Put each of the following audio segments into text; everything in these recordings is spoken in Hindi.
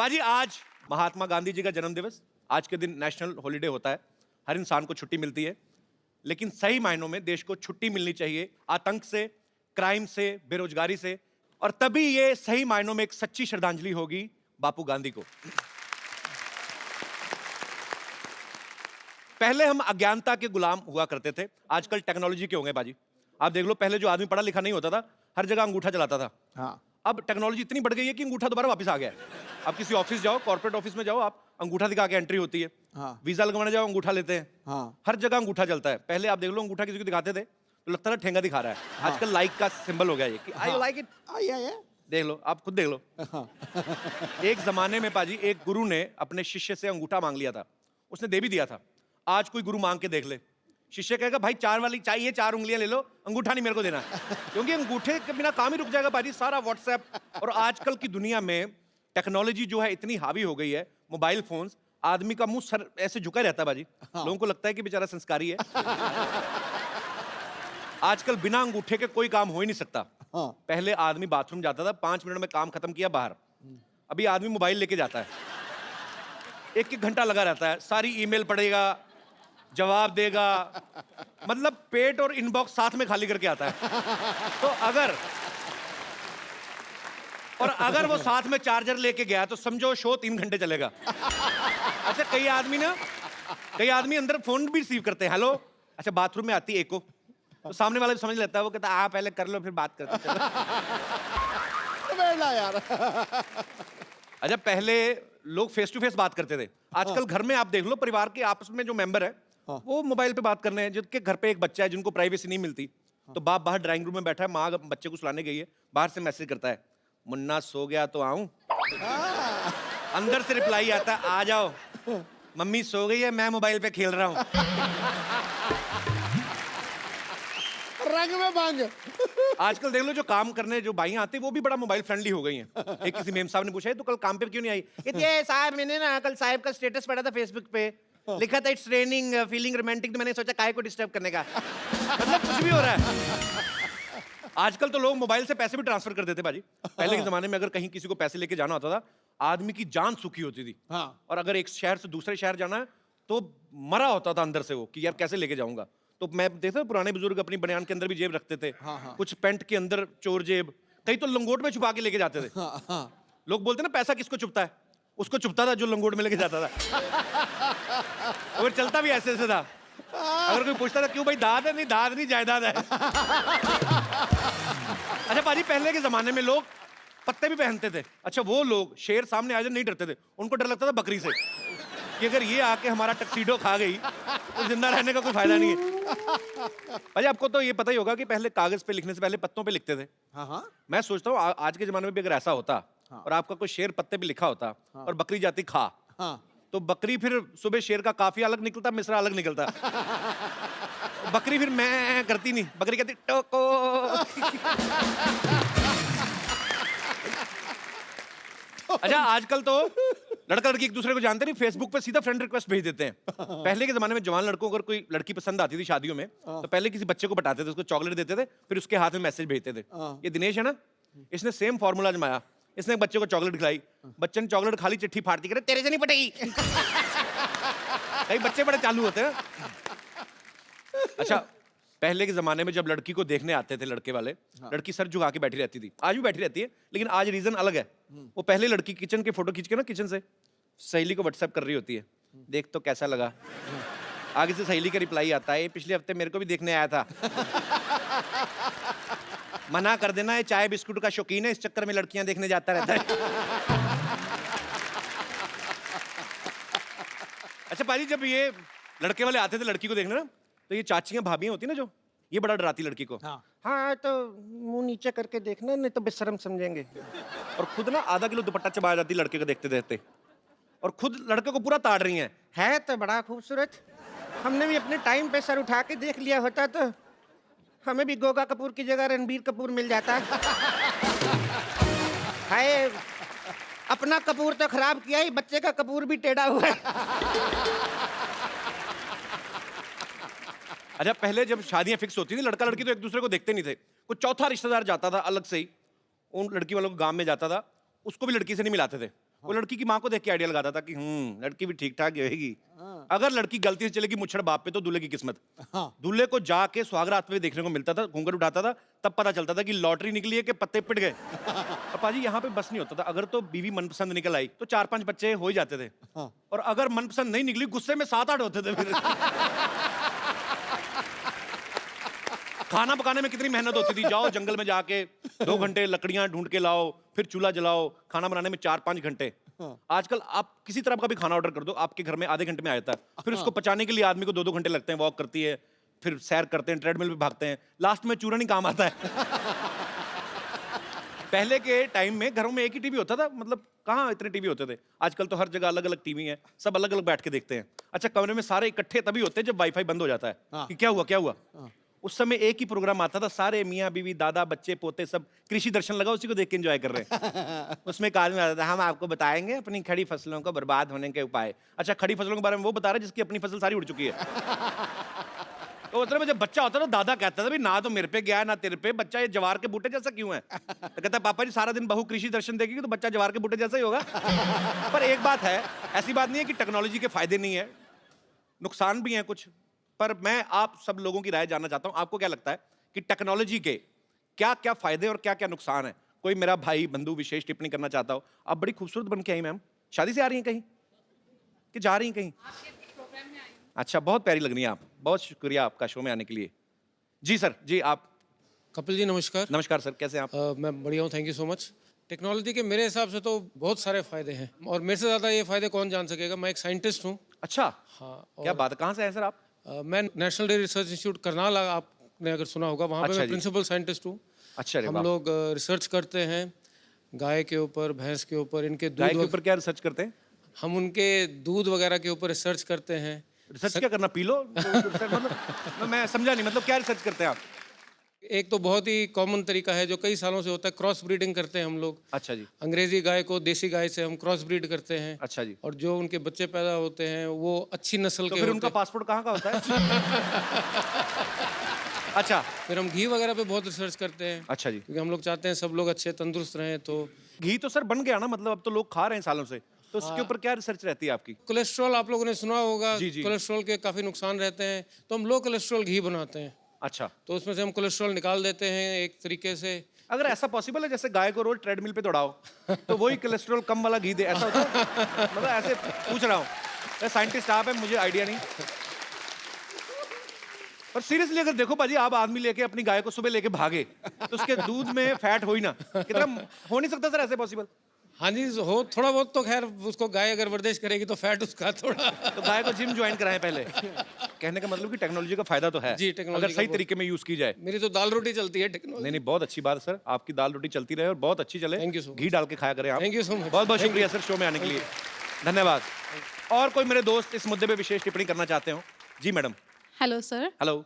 पाजी आज महात्मा गांधी जी का जन्म दिवस, आज के दिन नेशनल हॉलिडे होता है, हर इंसान को छुट्टी मिलती है, लेकिन सही मायनों में देश को छुट्टी मिलनी चाहिए आतंक से, क्राइम से, बेरोजगारी से, और तभी ये सही मायनों में एक सच्ची श्रद्धांजलि होगी बापू गांधी को। पहले हम अज्ञानता के गुलाम हुआ करते थे, आजकल टेक्नोलॉजी के हो गए बाजी। आप देख लो, पहले जो आदमी पढ़ा लिखा नहीं होता था, हर जगह अंगूठा चलाता था। हाँ। अब टेक्नोलॉजी इतनी बढ़ गई है कि अंगूठा दोबारा वापस आ गया है। आप किसी ऑफिस जाओ, कॉर्पोरेट ऑफिस में जाओ, आप अंगूठा दिखा के एंट्री होती है। हाँ। वीजा लगवाने जाओ, अंगूठा लेते हैं। हाँ। हर जगह अंगूठा चलता है। पहले आप देख लो, अंगूठा किसी को दिखाते थे तो लगता था ठेंगा दिखा रहा है। हाँ। आजकल लाइक का सिंबल हो गया ये कि आई लाइक इट। देख लो, आप खुद देख लो। एक जमाने में पाजी एक गुरु ने अपने शिष्य से अंगूठा मांग लिया था, उसने दे भी दिया था। आज कोई गुरु मांग के देख ले, शिष्य कहेगा भाई 4 वाली चाहिए, 4 उंगलियां ले लो, अंगूठा नहीं मेरे को देना। क्योंकि अंगूठे के बिना काम ही रुक जाएगा पाजी। सारा व्हाट्सएप और आजकल की दुनिया में टेक्नोलॉजी जो है इतनी हावी हो गई है, मोबाइल फोन्स, आदमी का मुंह सर ऐसे झुका रहता है बाजी। हाँ। लोगों को लगता है कि बेचारा संस्कारी है। आजकल बिना अंगूठे के कोई काम हो ही नहीं सकता। हाँ। पहले आदमी बाथरूम जाता था, 5 मिनट में काम खत्म किया, बाहर। अभी आदमी मोबाइल लेके जाता है, 1-1 घंटा लगा रहता है, सारी ईमेल पढ़ेगा, जवाब देगा, मतलब पेट और इनबॉक्स साथ में खाली करके आता है। तो अगर वो साथ में चार्जर लेके गया तो समझो शो 3 घंटे चलेगा। अच्छा, कई आदमी अंदर फोन भी रिसीव करते हैं, हेलो, अच्छा बाथरूम में आती है एको, तो सामने वाला भी समझ लेता है, वो कहता है आप पहले कर लो फिर बात करते चलो। यार। अच्छा, पहले लोग फेस टू फेस बात करते थे, आजकल घर में आप देख लो, परिवार के आपस में जो मेंबर है वो मोबाइल पे बात कर रहे हैं। जिनके घर पे एक बच्चा है, जिनको प्राइवेसी नहीं मिलती, तो बाप बाहर ड्राइंग रूम में बैठा है, माँ बच्चे को सुलाने गई है, बाहर से मैसेज करता है, मुन्ना सो गया तो आऊं? अंदर से रिप्लाई आता है, आ जाओ, मम्मी सो गई है, मैं मोबाइल पे खेल रहा हूं। रंग में बांग। आजकल देख लो, जो काम करने जो बाइयां आती है वो भी बड़ा मोबाइल फ्रेंडली हो गई हैं। एक किसी मेम साहब ने पूछा, तो कल काम पे क्यों नहीं आई? ये साहब, मैंने ना कल साहब का स्टेटस पढ़ा था फेसबुक पे, लिखा था इट्स रेनिंग फीलिंग रोमांटिक, तो मैंने सोचा काहे को डिस्टर्ब करने का। मतलब कुछ भी हो रहा है। आजकल तो लोग मोबाइल से पैसे भी ट्रांसफर कर देते बाजी। पहले के जमाने में अगर कहीं किसी को पैसे लेके जाना होता था, आदमी की जान सुखी होती थी। हाँ। और अगर एक शहर से दूसरे शहर जाना है तो मरा होता था अंदर से वो, कि यार कैसे लेके जाऊंगा। तो मैं देखता पुराने बुजुर्ग अपनी बनियान के अंदर भी जेब रखते थे। हाँ। कुछ पैंट के अंदर चोर जेब, कई तो लंगोट में छुपा के लेके जाते थे। हाँ। लोग बोलते ना पैसा किसको चुपता है, उसको चुपता था जो लंगोट में लेके जाता था। और चलता भी ऐसे था। अगर कोई पूछता था क्यों भाई, दाद है? नहीं, दाद नहीं, जायदाद है। अच्छा पाजी, पहले के जमाने में लोग पत्ते भी पहनते थे। अच्छा, वो लोग शेर सामने आ जाए नहीं डरते थे, उनको डर लगता था बकरी से, कि अगर ये आके हमारा टक्सीडो खा गई तो जिंदा रहने का कोई फायदा नहीं है। भाई, आपको तो ये पता ही होगा कि पहले कागज पे लिखने से पहले पत्तों पे लिखते थे। हाँ। मैं सोचता हूँ आज के जमाने में भी अगर ऐसा होता, और आपका कोई शेर पत्ते पे लिखा होता, और बकरी जाती खा, तो बकरी फिर सुबह शेर का काफी अलग निकलता, मिश्रा अलग निकलता। बकरी फिर मैं करती नहीं, बकरी कहती टोको। अच्छा, आजकल तो लड़का लड़की एक दूसरे को जानते नहीं, फेसबुक पे सीधा फ्रेंड रिक्वेस्ट भेज देते हैं। पहले के जमाने में जवान लड़कों को अगर कोई लड़की पसंद आती थी शादियों में, तो पहले किसी बच्चे को बताते थे, उसको चॉकलेट देते थे, फिर उसके हाथ में मैसेज भेजते थे। ये दिनेश है ना, इसने सेम फॉर्मूला आजमाया, इसने बच्चे को चॉकलेट खिलाई, बच्चे ने चॉकलेट खाली, चिट्ठी फाड़ती, करे तेरे से नहीं पटेगी। कई बच्चे बड़े चालू होते हैं। अच्छा, पहले के जमाने में जब लड़की को देखने आते थे लड़के वाले, लड़की सर झुका के बैठी रहती थी, आज भी बैठी रहती है, लेकिन आज रीजन अलग है। वो पहले लड़की किचन के फोटो खींच के ना, किचन से सहेली को व्हाट्सएप कर रही होती है, देख तो कैसा लगा। आगे से सहेली का रिप्लाई आता है, पिछले हफ्ते मेरे को भी देखने आया था। मना कर देना, ये चाय बिस्कुट का शौकीन है, इस चक्कर में लड़कियां देखने जाता रहता है। अच्छा पाजी, जब ये लड़के वाले आते थे लड़की को देखने ना, तो ये चाचियां भाभियां होती ना जो, ये बड़ा डराती लड़की को। हाँ तो मुंह नीचे करके देखना, नहीं तो बेशर्म समझेंगे। और खुद ना आधा किलो दुपट्टा चबा जाती लड़के को देखते देखते, और खुद लड़के को पूरा ताड़ रही है तो बड़ा खूबसूरत, हमने भी अपने टाइम पे सर उठा के देख लिया होता तो हमें भी गोगा कपूर की जगह रणबीर कपूर मिल जाता। हाय, अपना कपूर तो खराब किया ही, बच्चे का कपूर भी टेढ़ा हुआ है। अच्छा, पहले जब शादियां फिक्स होती थी, लड़का लड़की तो एक दूसरे को देखते नहीं थे, कुछ चौथा रिश्तेदार जाता था अलग से ही, उन लड़की वालों को गांव में जाता था, उसको भी लड़की से नहीं मिलाते थे। वो लड़की की माँ को देख के आइडिया लगाता था कि लड़की भी ठीक ठाक रहेगी। अगर लड़की गलती से चलेगी मुच्छड़ बाप पे तो दूल्हे की किस्मत। हाँ। दूल्हे को जाके सुहागरात में देखने को मिलता था, घूंघट उठाता था, तब पता चलता था कि लॉटरी निकली है कि पत्ते पिट गए। और पाजी यहाँ पे बस नहीं होता था, अगर तो बीवी मनपसंद निकल आई तो 4-5 बच्चे हो ही जाते थे। हाँ। और अगर मनपसंद नहीं निकली, गुस्से में 7-8 होते थे फिर। खाना पकाने में कितनी मेहनत होती थी, जाओ जंगल में जाके 2 घंटे लकड़ियां ढूंढ के लाओ, फिर चूल्हा जलाओ, खाना बनाने में 4-5 घंटे। आजकल आप किसी तरह का भी खाना ऑर्डर कर दो, आपके घर में आधे घंटे में आ जाता है। फिर उसको पचाने के लिए आदमी को 2-2 घंटे लगते हैं, वॉक करती है, फिर सैर करते हैं, ट्रेडमिल पे भागते हैं, लास्ट में चूरन ही काम आता है। पहले के टाइम में घरों में एक ही टीवी होता था, मतलब कहाँ इतने टीवी होते थे। आजकल तो हर जगह अलग अलग टीवी है, सब अलग अलग बैठ के देखते हैं। अच्छा, कमरे में सारे इकट्ठे तभी होते हैं जब वाईफाई बंद हो जाता है कि क्या हुआ क्या हुआ। उस समय एक ही प्रोग्राम आता था, सारे मियाँ बीवी दादा बच्चे पोते सब, कृषि दर्शन लगा, उसी को देख के एंजॉय कर रहे हैं। उसमें एक आदमी आता था, हम आपको बताएंगे अपनी खड़ी फसलों को बर्बाद होने के उपाय। अच्छा, खड़ी फसलों के बारे में वो बता रहा है जिसकी अपनी फसल सारी उड़ चुकी है। तो मतलब जब बच्चा होता था, दादा कहता था भी ना तो मेरे पे गया ना तेरे पे, बच्चा ये जवार के बूटे जैसा क्यों है। तो कहता पापा जी सारा दिन बहू कृषि दर्शन देखेगी तो बच्चा जवार के बूटे जैसा ही होगा। पर एक बात है, ऐसी बात नहीं है कि टेक्नोलॉजी के फायदे नहीं है, नुकसान भी हैं कुछ। पर मैं आप सब लोगों की राय जानना चाहता हूं, आपको क्या लगता है कि टेक्नोलॉजी के क्या क्या फायदे और क्या क्या नुकसान है। कोई मेरा भाई बंधु विशेष टिप्पणी करना चाहता हो। आप बड़ी खूबसूरत बन के आई मैम, शादी से आ रही हैं कहीं कि जा रही हैं कहीं? अच्छा, बहुत प्यारी लग रही हैं आप, बहुत शुक्रिया आपका शो में आने के लिए। जी सर, जी आप। कपिल जी नमस्कार। नमस्कार सर, कैसे हैं आप? मैं बढ़िया हूँ, thank you so much. Technology के मेरे हिसाब से तो बहुत सारे फायदे हैं और मेरे से ज़्यादा ये फायदे कौन जान सकेगा। मैं एक साइंटिस्ट हूँ। अच्छा, हाँ। क्या बात है, कहाँ से है सर आप? मैं national dairy research institute Karnal, आपने अगर सुना होगा, वहाँ पे अच्छा मैं जी। प्रिंसिपल साइंटिस्ट हूँ। अच्छा, अरे हम वाह। लोग रिसर्च करते हैं गाय के ऊपर, भैंस के ऊपर, इनके गाय दूध के ऊपर क्या रिसर्च करते हैं? हम उनके दूध वगैरह के ऊपर रिसर्च करते हैं। रिसर्च क्या करना, पी लो? मतलब मैं समझा नहीं, मतलब क्या रिसर्च करते हैं आप? एक तो बहुत ही कॉमन तरीका है जो कई सालों से होता है, क्रॉस ब्रीडिंग करते हैं हम लोग। अच्छा जी। अंग्रेजी गाय को देसी गाय से हम क्रॉस ब्रीड करते हैं। अच्छा जी। और जो उनके बच्चे पैदा होते हैं वो अच्छी नस्ल तो के फिर होते उनका हैं। पासपोर्ट कहाँ का होता है? अच्छा। फिर हम घी वगैरह पे बहुत रिसर्च करते हैं। अच्छा जी। क्योंकि हम लोग चाहते हैं सब लोग अच्छे तंदुरुस्त रहें। तो घी तो सर बन गया ना, मतलब अब तो लोग खा रहे हैं सालों से, तो उसके ऊपर क्या रिसर्च रहती है आपकी? कोलेस्ट्रॉल आप लोगों ने सुना होगा। जी, जी। कोलेस्ट्रॉल के काफ़ी नुकसान रहते हैं, तो हम लो कोलेस्ट्रॉल घी बनाते हैं। अच्छा, तो उसमें से हम कोलेस्ट्रॉल निकाल देते हैं एक तरीके से। अगर ऐसा पॉसिबल है जैसे गाय को रोज ट्रेडमिल पे दौड़ाओ तो वही कोलेस्ट्रॉल कम वाला घी दे, ऐसा होता है? मतलब ऐसे पूछ रहा हूँ, साइंटिस्ट आप हैं, मुझे आइडिया नहीं। पर सीरियसली अगर देखो पाजी, आप आदमी लेके अपनी गाय को सुबह लेके भागे तो उसके दूध में फैट हो ही ना, कितना हो नहीं सकता सर ऐसे पॉसिबल? हाँ जी, हो थोड़ा बहुत तो खैर, उसको गाय अगर वर्जिश करेगी तो फैट उसका थोड़ा। तो गाय को जिम ज्वाइन कराएं पहले। कहने का मतलब कि टेक्नोलॉजी का फायदा तो है जी, टेक्नोलॉजी अगर का सही बहुत- तरीके में यूज की जाए। मेरी तो दाल रोटी चलती है टेक्नोलॉजी। नहीं नहीं, बहुत अच्छी बात है सर, आपकी दाल रोटी चलती रहे और बहुत अच्छी चले। Thank you so much. घी डाल के खाया करें आप। Thank you so much. बहुत बहुत Thank शुक्रिया you. सर शो में आने के लिए, धन्यवाद। और कोई मेरे दोस्त इस मुद्दे पे विशेष टिप्पणी करना चाहते हो? जी मैडम। Hello sir, hello.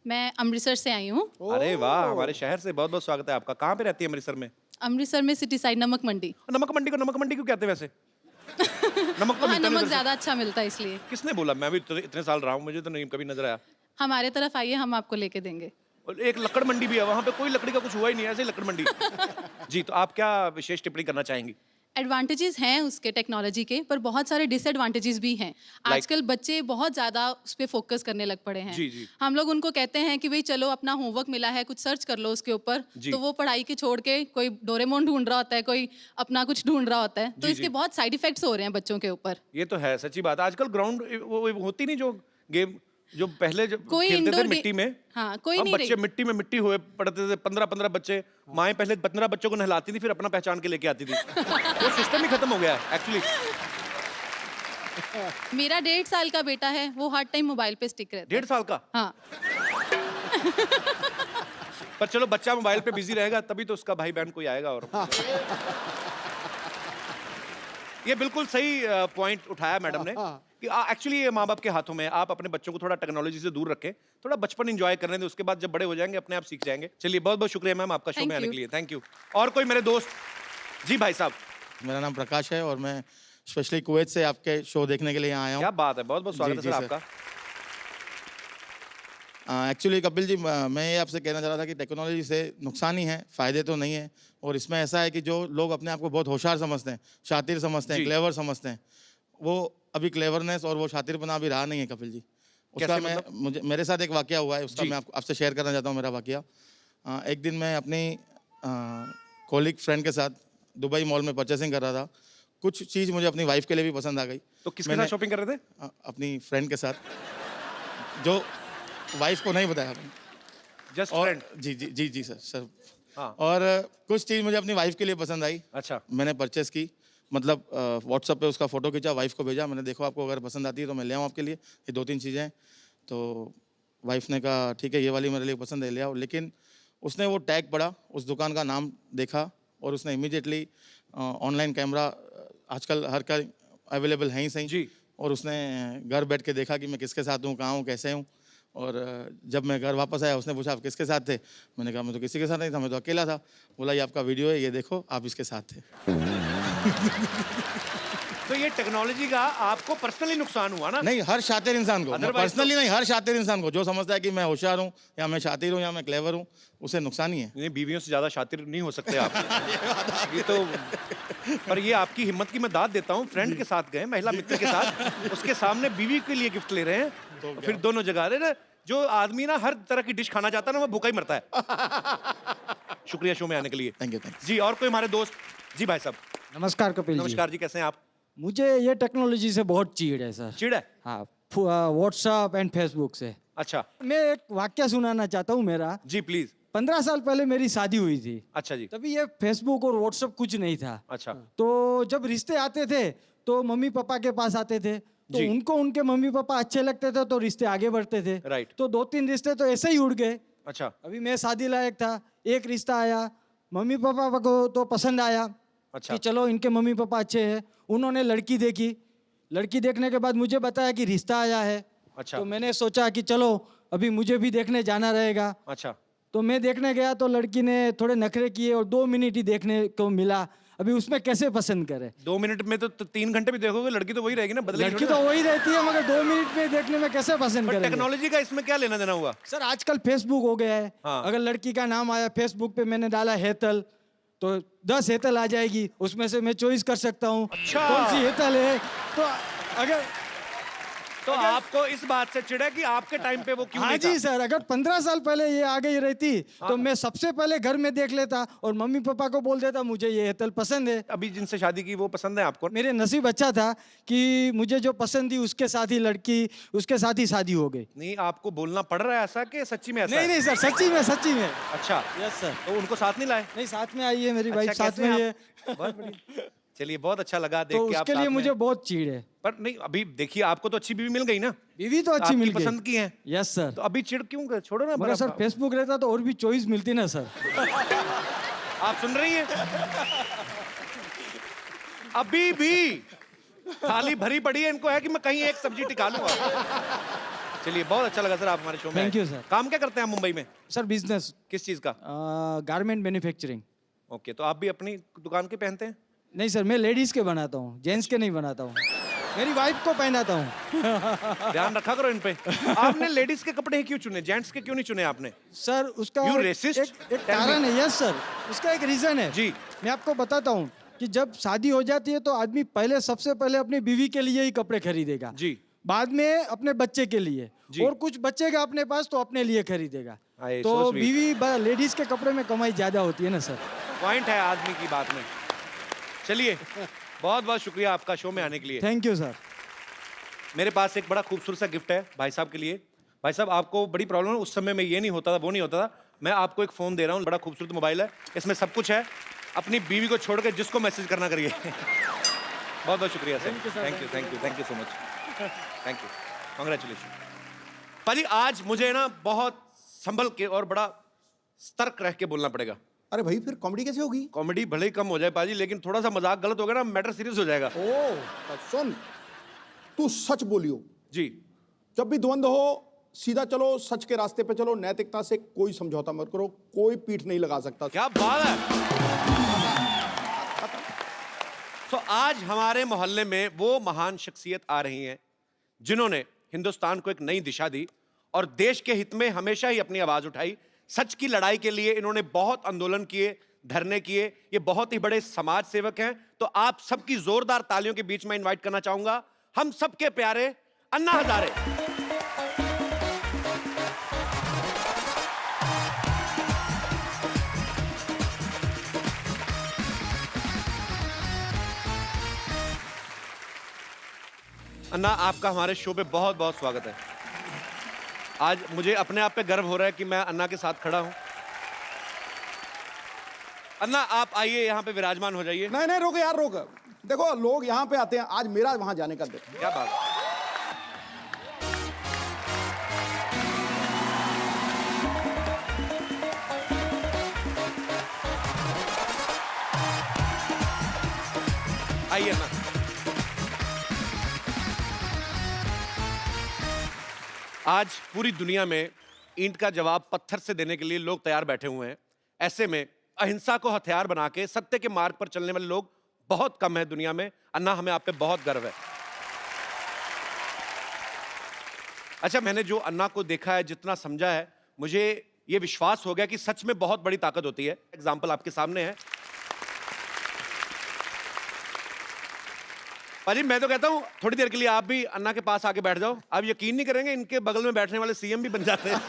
मैं अमृतसर से आई हूँ। अरे वाह, हमारे शहर से बहुत बहुत स्वागत है आपका। कहाँ पे रहती है अमृतसर में? अमृतसर में सिटी साइड नमक मंडी। नमक मंडी को नमक मंडी क्यों कहते हैं वैसे? नमक तो वहाँ मिलता नहीं नमक उधर से। ज़्यादा अच्छा मिलता है इसलिए। किसने बोला? मैं भी इतने साल रहा हूँ, मुझे तो नहीं कभी नजर आया। हमारे तरफ आइए, हम आपको लेके देंगे। और एक लकड़ मंडी भी है, वहाँ पे कोई लकड़ी का कुछ हुआ ही नहीं है, ऐसे ही लकड़ मंडी। जी, तो आप क्या विशेष टिप्पणी करना चाहेंगी? एडवांटेजेस हैं उसके टेक्नोलॉजी के, पर बहुत सारे डिसएडवांटेजेस भी हैं। आजकल बच्चे बहुत ज़्यादा उस पर फोकस करने लग पड़े हैं। जी, जी। हम लोग उनको कहते हैं कि भाई चलो अपना होमवर्क मिला है, कुछ सर्च कर लो उसके ऊपर, जी। तो वो पढ़ाई की छोड़ के कोई डोरेमोन ढूंढ रहा होता है, कोई अपना कुछ ढूंढ रहा होता है। तो जी, इसके जी। बहुत साइड इफेक्ट्स हो रहे हैं बच्चों के ऊपर। ये तो है, सच्ची बात है। आजकल ग्राउंड वो होती नहीं, जो गेम जो पहले जब कोई खेलते थे indoor मिट्टी में। हाँ, कोई हम नहीं बच्चे रही। मिट्टी में मिट्टी हुए पड़ते थे, 15-15 बच्चे। माएँ पहले 15 बच्चों को नहलाती थी, फिर अपना पहचान के लेके आती थी। वो सिस्टम ही खत्म हो गया है एक्चुअली। मेरा 1.5 साल का बेटा है, वो हर टाइम मोबाइल पे स्टिक रहता है। 1.5 साल का? हाँ, पर चलो, बच्चा मोबाइल पे बिजी रहेगा तभी तो उसका भाई बहन कोई आएगा। और ये बिल्कुल सही पॉइंट उठाया मैडम ने कि एक्चुअली ये माँ बाप के हाथों में है। आप अपने बच्चों को थोड़ा टेक्नोलॉजी से दूर रखें, थोड़ा बचपन एंजॉय करने दें, उसके बाद जब बड़े हो जाएंगे अपने आप सीख जाएंगे। चलिए, बहुत बहुत शुक्रिया मैम आपका शो Thank में आने you. के लिए, थैंक यू। और कोई मेरे दोस्त? जी भाई साहब। मेरा नाम प्रकाश है और मैं स्पेशली कुवैत से आपके शो देखने के लिए यहाँ आया क्या हूँ। बात है, बहुत बहुत स्वागत है जी, सर जी, आपका। एक्चुअली कपिल जी, मैं ये आपसे कहना चाह रहा था कि टेक्नोलॉजी से नुकसान ही है, फ़ायदे तो नहीं है। और इसमें ऐसा है कि जो लोग अपने आप को बहुत होशियार समझते हैं, शातिर समझते हैं, जी। क्लेवर समझते हैं, वो अभी क्लेवरनेस और वो शातिरपना अभी रहा नहीं है कपिल जी। उसका कैसे मैं मतलब? मुझे मेरे साथ एक वाकया हुआ है, उसका जी। मैं आपसे शेयर करना चाहता हूँ मेरा वाकया। एक दिन मैं अपनी कॉलिग फ्रेंड के साथ दुबई मॉल में परचेसिंग कर रहा था। कुछ चीज़ मुझे अपनी वाइफ के लिए भी पसंद आ गई। तो किसके मैंने- साथ शॉपिंग कर रहे थे? अपनी फ्रेंड के साथ, जो वाइफ को नहीं बताया मैंने। जस्ट और फ्रेंड। जी जी जी जी सर। हाँ। और कुछ चीज़ मुझे अपनी वाइफ के लिए पसंद आई, अच्छा। मैंने परचेस की, मतलब व्हाट्सएप पे उसका फ़ोटो खींचा, वाइफ को भेजा, मैंने देखो आपको अगर पसंद आती है तो मैं ले आऊँ आपके लिए, ये 2-3 चीज़ें हैं। तो वाइफ ने कहा ठीक है ये वाली मेरे लिए पसंद है, ले आओ। लेकिन उसने वो टैग पढ़ा, उस दुकान का नाम देखा और उसने इमीडिएटली ऑनलाइन कैमरा आजकल हर का अवेलेबल है ही सही जी। और उसने घर बैठ के देखा कि मैं किसके साथ हूँ, कहाँ हूँ, कैसे हूँ। और जब मैं घर वापस आया उसने पूछा आप किसके साथ थे, मैंने कहा मैं तो किसी के साथ नहीं था, मैं तो अकेला था। बोला ये आपका वीडियो है, ये देखो आप इसके साथ थे। तो ये टेक्नोलॉजी का आपको पर्सनली नुकसान हुआ ना? नहीं, हर शातिर इंसान को, Otherwise पर्सनली नहीं, हर शातिर इंसान को जो समझता है कि मैं होशियार हूँ या मैं शातिर हूँ या मैं क्लेवर हूँ, उसे नुकसान ही है। नहीं, बीवियों से ज्यादा शातिर नहीं हो सकते आप। ये तो, पर ये आपकी हिम्मत की मैं दाद देता हूँ। फ्रेंड के साथ गए, महिला मित्र के साथ, उसके सामने बीवी के लिए गिफ्ट ले रहे हैं, तो फिर दोनों जगह। अरे ना, जो आदमी ना हर तरह की डिश खाना चाहता है ना, वो भूखा ही मरता है। शुक्रिया शो में आने के लिए। Thank you. जी, और कोई हमारे दोस्त? जी भाई साहब। नमस्कार कपिल जी। नमस्कार जी, कैसे हैं आप? मुझे ये टेक्नोलॉजी से बहुत चीड़ है सर। चिड़ है? हाँ, व्हाट्सएप एंड फेसबुक से। अच्छा मैं एक वाक्य सुनाना चाहता हूँ मेरा। जी, प्लीज। 15 साल पहले मेरी शादी हुई थी, अच्छा जी। तभी ये फेसबुक और व्हाट्सएप कुछ नहीं था। अच्छा। तो जब रिश्ते आते थे तो मम्मी पापा के पास आते थे, तो जी। उनको उनके मम्मी पापा अच्छे लगते थे तो रिश्ते आगे बढ़ते थे। राइट। तो 2-3 रिश्ते तो ऐसे ही उड़ गए। अच्छा। अभी मैं शादी लायक था, एक रिश्ता आया, मम्मी पापा को तो पसंद आया अच्छा। कि चलो इनके मम्मी पापा अच्छे हैं। उन्होंने लड़की देखी, लड़की देखने के बाद मुझे बताया कि रिश्ता आया है। अच्छा। तो मैंने सोचा कि चलो अभी मुझे भी देखने जाना रहेगा। अच्छा। तो मैं देखने गया तो लड़की ने थोड़े नखरे किए और 2 मिनट ही देखने को मिला। अभी उसमें कैसे पसंद करे? 2 मिनट में तो 3 घंटे भी देखोगे, लड़की तो वही रहेगी ना, बदलेगी लड़की थोड़ी तो ना। वही रहती है, मगर 2 मिनट में देखने में कैसे पसंद पर करेंगे? टेक्नोलॉजी का इसमें क्या लेना देना हुआ? सर आजकल फेसबुक हो गया है। हाँ। अगर लड़की का नाम आया फेसबुक पे, मैंने डाला हेतल, तो 10 हेतल आ जाएगी, उसमें से मैं चॉइस कर सकता हूँ अच्छा। कौन सी हेतल है। तो अगर तो आपको इस बात से चिढ़ है कि आपके टाइम पे वो क्यों हाँ नहीं जी था? सर, अगर 15 साल पहले ये आ गई रहती तो मैं सबसे पहले घर में देख लेता और मम्मी पापा को बोल देता मुझे ये हेतल पसंद है। अभी जिनसे शादी की वो पसंद है आपको? मेरे नसीब अच्छा था कि मुझे जो पसंद थी उसके साथ ही लड़की, उसके साथ ही शादी हो गई। नहीं, आपको बोलना पड़ रहा है ऐसा कि सच्ची में ऐसा नहीं है? नहीं सर, सच्ची में सच्ची में। अच्छा, यस सर। तो उनको साथ नहीं लाए? नहीं, साथ में आई है मेरी वाइफ, अच्छा, साथ कैसे में ही हैं है। आप? बहुत बढ़िया। चलिए, बहुत अच्छा लगा देख तो के आप उसके साथ लिए में। मुझे बहुत चीड़ है। पर नहीं, अभी देखिए आपको तो अच्छी बीवी मिल गई ना, बीवी तो अच्छी आपकी मिल गई। पसंद की है, यस सर। तो अभी चिढ़ क्यों कर? छोड़ो ना। मगर सर फेसबुक रहता तो और भी चॉइस मिलती ना सर। आप सुन रही हैं? अभी भी थाली भरी पड़ी है, इनको है कि मैं कहीं एक सब्जी टिका लूंगा। चलिए, बहुत अच्छा लगा सर आप हमारे शो में Thank आए। you, sir. काम क्या करते हैं आप मुंबई में? सर बिजनेस, किस चीज का? Garment manufacturing. ओके, तो आप भी अपनी दुकान के पहनते हैं? नहीं सर, मैं लेडीज के बनाता हूँ, जेंट्स के नहीं बनाता हूँ। मेरी वाइफ को पहनाता हूँ। ध्यान रखा करो इन पे। आपने लेडीज के कपड़े ही क्यों चुने, जेंट्स के क्यों नहीं चुने आपने? सर उसका You एक racist? एक कारण है। यस सर, उसका एक रीजन है। जी। मैं आपको बताता हूँ कि जब शादी हो जाती है तो आदमी पहले, सबसे पहले अपनी बीवी के लिए ही कपड़े खरीदेगा। जी। बाद में अपने बच्चे के लिए, जी। और कुछ बचेगा अपने पास तो अपने लिए खरीदेगा। आए, तो so sweet. बीवी, लेडीज के कपड़े में कमाई ज्यादा होती है ना सर। पॉइंट है आदमी की बात में। चलिए, बहुत बहुत शुक्रिया आपका शो में आने के लिए। Thank you sir. मेरे पास एक बड़ा खूबसूरत सा गिफ्ट है भाई साहब के लिए। भाई साहब, आपको बड़ी प्रॉब्लम है, उस समय में ये नहीं होता था, वो नहीं होता था। मैं आपको एक फोन दे रहा हूँ, बड़ा खूबसूरत मोबाइल है, इसमें सब कुछ है। अपनी बीवी को छोड़ के जिसको मैसेज करना करिए। बहुत बहुत शुक्रिया sir. Thank you so much. Thank you, congratulation. पाजी, आज मुझे ना बहुत संभल के और बड़ा सतर्क रह के बोलना पड़ेगा। अरे भाई फिर कॉमेडी कैसे होगी? कॉमेडी भले ही कम हो जाए पाजी, लेकिन थोड़ा सा मजाक गलत हो गया ना, मैटर सीरियस हो जाएगा। ओ सुन, तू सच बोलियो। जी। जब भी द्वंद्व हो सीधा चलो, सच के रास्ते पे चलो, नैतिकता से कोई समझौता मत करो, कोई पीठ नहीं लगा सकता। क्या बात है। तो आज हमारे मोहल्ले में वो महान शख्सियत आ रही हैं जिन्होंने हिंदुस्तान को एक नई दिशा दी और देश के हित में हमेशा ही अपनी आवाज उठाई। सच की लड़ाई के लिए इन्होंने बहुत आंदोलन किए, धरने किए, ये बहुत ही बड़े समाज सेवक हैं। तो आप सबकी जोरदार तालियों के बीच में इनवाइट करना चाहूंगा हम सबके प्यारे अन्ना हजारे। अन्ना, आपका हमारे शो पे बहुत बहुत स्वागत है। आज मुझे अपने आप पे गर्व हो रहा है कि मैं अन्ना के साथ खड़ा हूं। अन्ना, आप आइए, यहाँ पे विराजमान हो जाइए। नहीं नहीं, रोक यार, रोक। देखो, लोग यहाँ पे आते हैं, आज मेरा वहां जाने का देखो। क्या बात है। आइए अन्ना। आज पूरी दुनिया में ईंट का जवाब पत्थर से देने के लिए लोग तैयार बैठे हुए हैं। ऐसे में अहिंसा को हथियार बना के सत्य के मार्ग पर चलने वाले लोग बहुत कम है दुनिया में। अन्ना, हमें आप पे बहुत गर्व है। अच्छा, मैंने जो अन्ना को देखा है, जितना समझा है, मुझे ये विश्वास हो गया कि सच में बहुत बड़ी ताकत होती है। एग्जाम्पल आपके सामने है। पाजी, मैं तो कहता हूं थोड़ी देर के लिए आप भी अन्ना के पास आके बैठ जाओ। आप यकीन नहीं करेंगे, इनके बगल में बैठने वाले सीएम भी बन जाते हैं।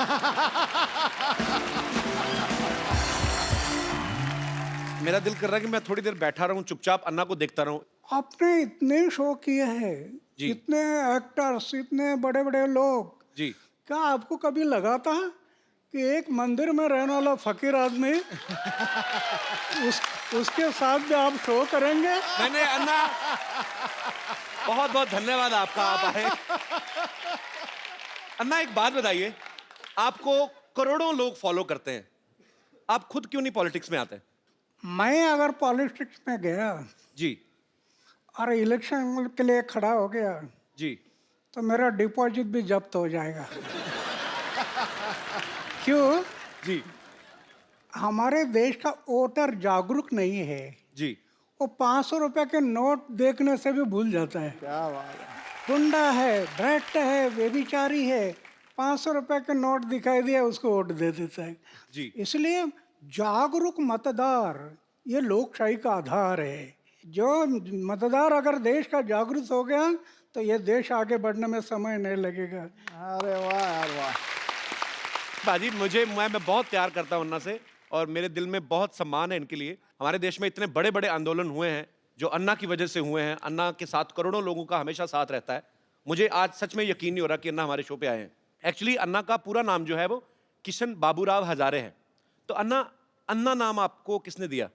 मेरा दिल कर रहा है कि मैं थोड़ी देर बैठा रहूं, चुपचाप अन्ना को देखता रहूं। आपने इतने शो किए हैं, जी। इतने एक्टर्स, इतने बड़े बड़े लोग, जी। क्या आपको कभी लगा था कि एक मंदिर में रहने वाला फकीर आदमी उसके साथ भी आप शो करेंगे? मैंने अन्ना, बहुत बहुत धन्यवाद आपका, आप आए। अन्ना, एक बात बताइए, आपको करोड़ों लोग फॉलो करते हैं, आप खुद क्यों नहीं पॉलिटिक्स में आते? मैं अगर पॉलिटिक्स में गया जी। और इलेक्शन के लिए खड़ा हो गया जी। तो मेरा डिपॉजिट भी जब्त हो जाएगा। क्यों? जी। हमारे देश का वोटर जागरूक नहीं है। जी। वो 500 रुपए के नोट देखने से भी भूल जाता है। क्या बात है। गुंडा है, भ्रष्ट है, व्यभिचारी है, 500 रुपए के नोट दिखाई दिया उसको वोट दे देता है। जी। इसलिए जागरूक मतदार ये लोकशाही का आधार है। जो मतदार अगर देश का जागरूक हो गया तो ये देश आगे बढ़ने में समय नहीं लगेगा। अरे वाह यार, वाह। बाजी, मैं बहुत प्यार करता हूं अन्ना से, और मेरे दिल में बहुत सम्मान है इनके लिए। हमारे देश में इतने बड़े बड़े आंदोलन हुए हैं जो अन्ना की वजह से हुए हैं। अन्ना के साथ करोड़ों लोगों का हमेशा साथ रहता है। मुझे आज सच में यकीन नहीं हो रहा कि अन्ना हमारे शो पे आए हैं। एक्चुअली अन्ना का पूरा नाम जो है वो किशन बाबूराव हजारे है। तो अन्ना नाम आपको किसने दिया?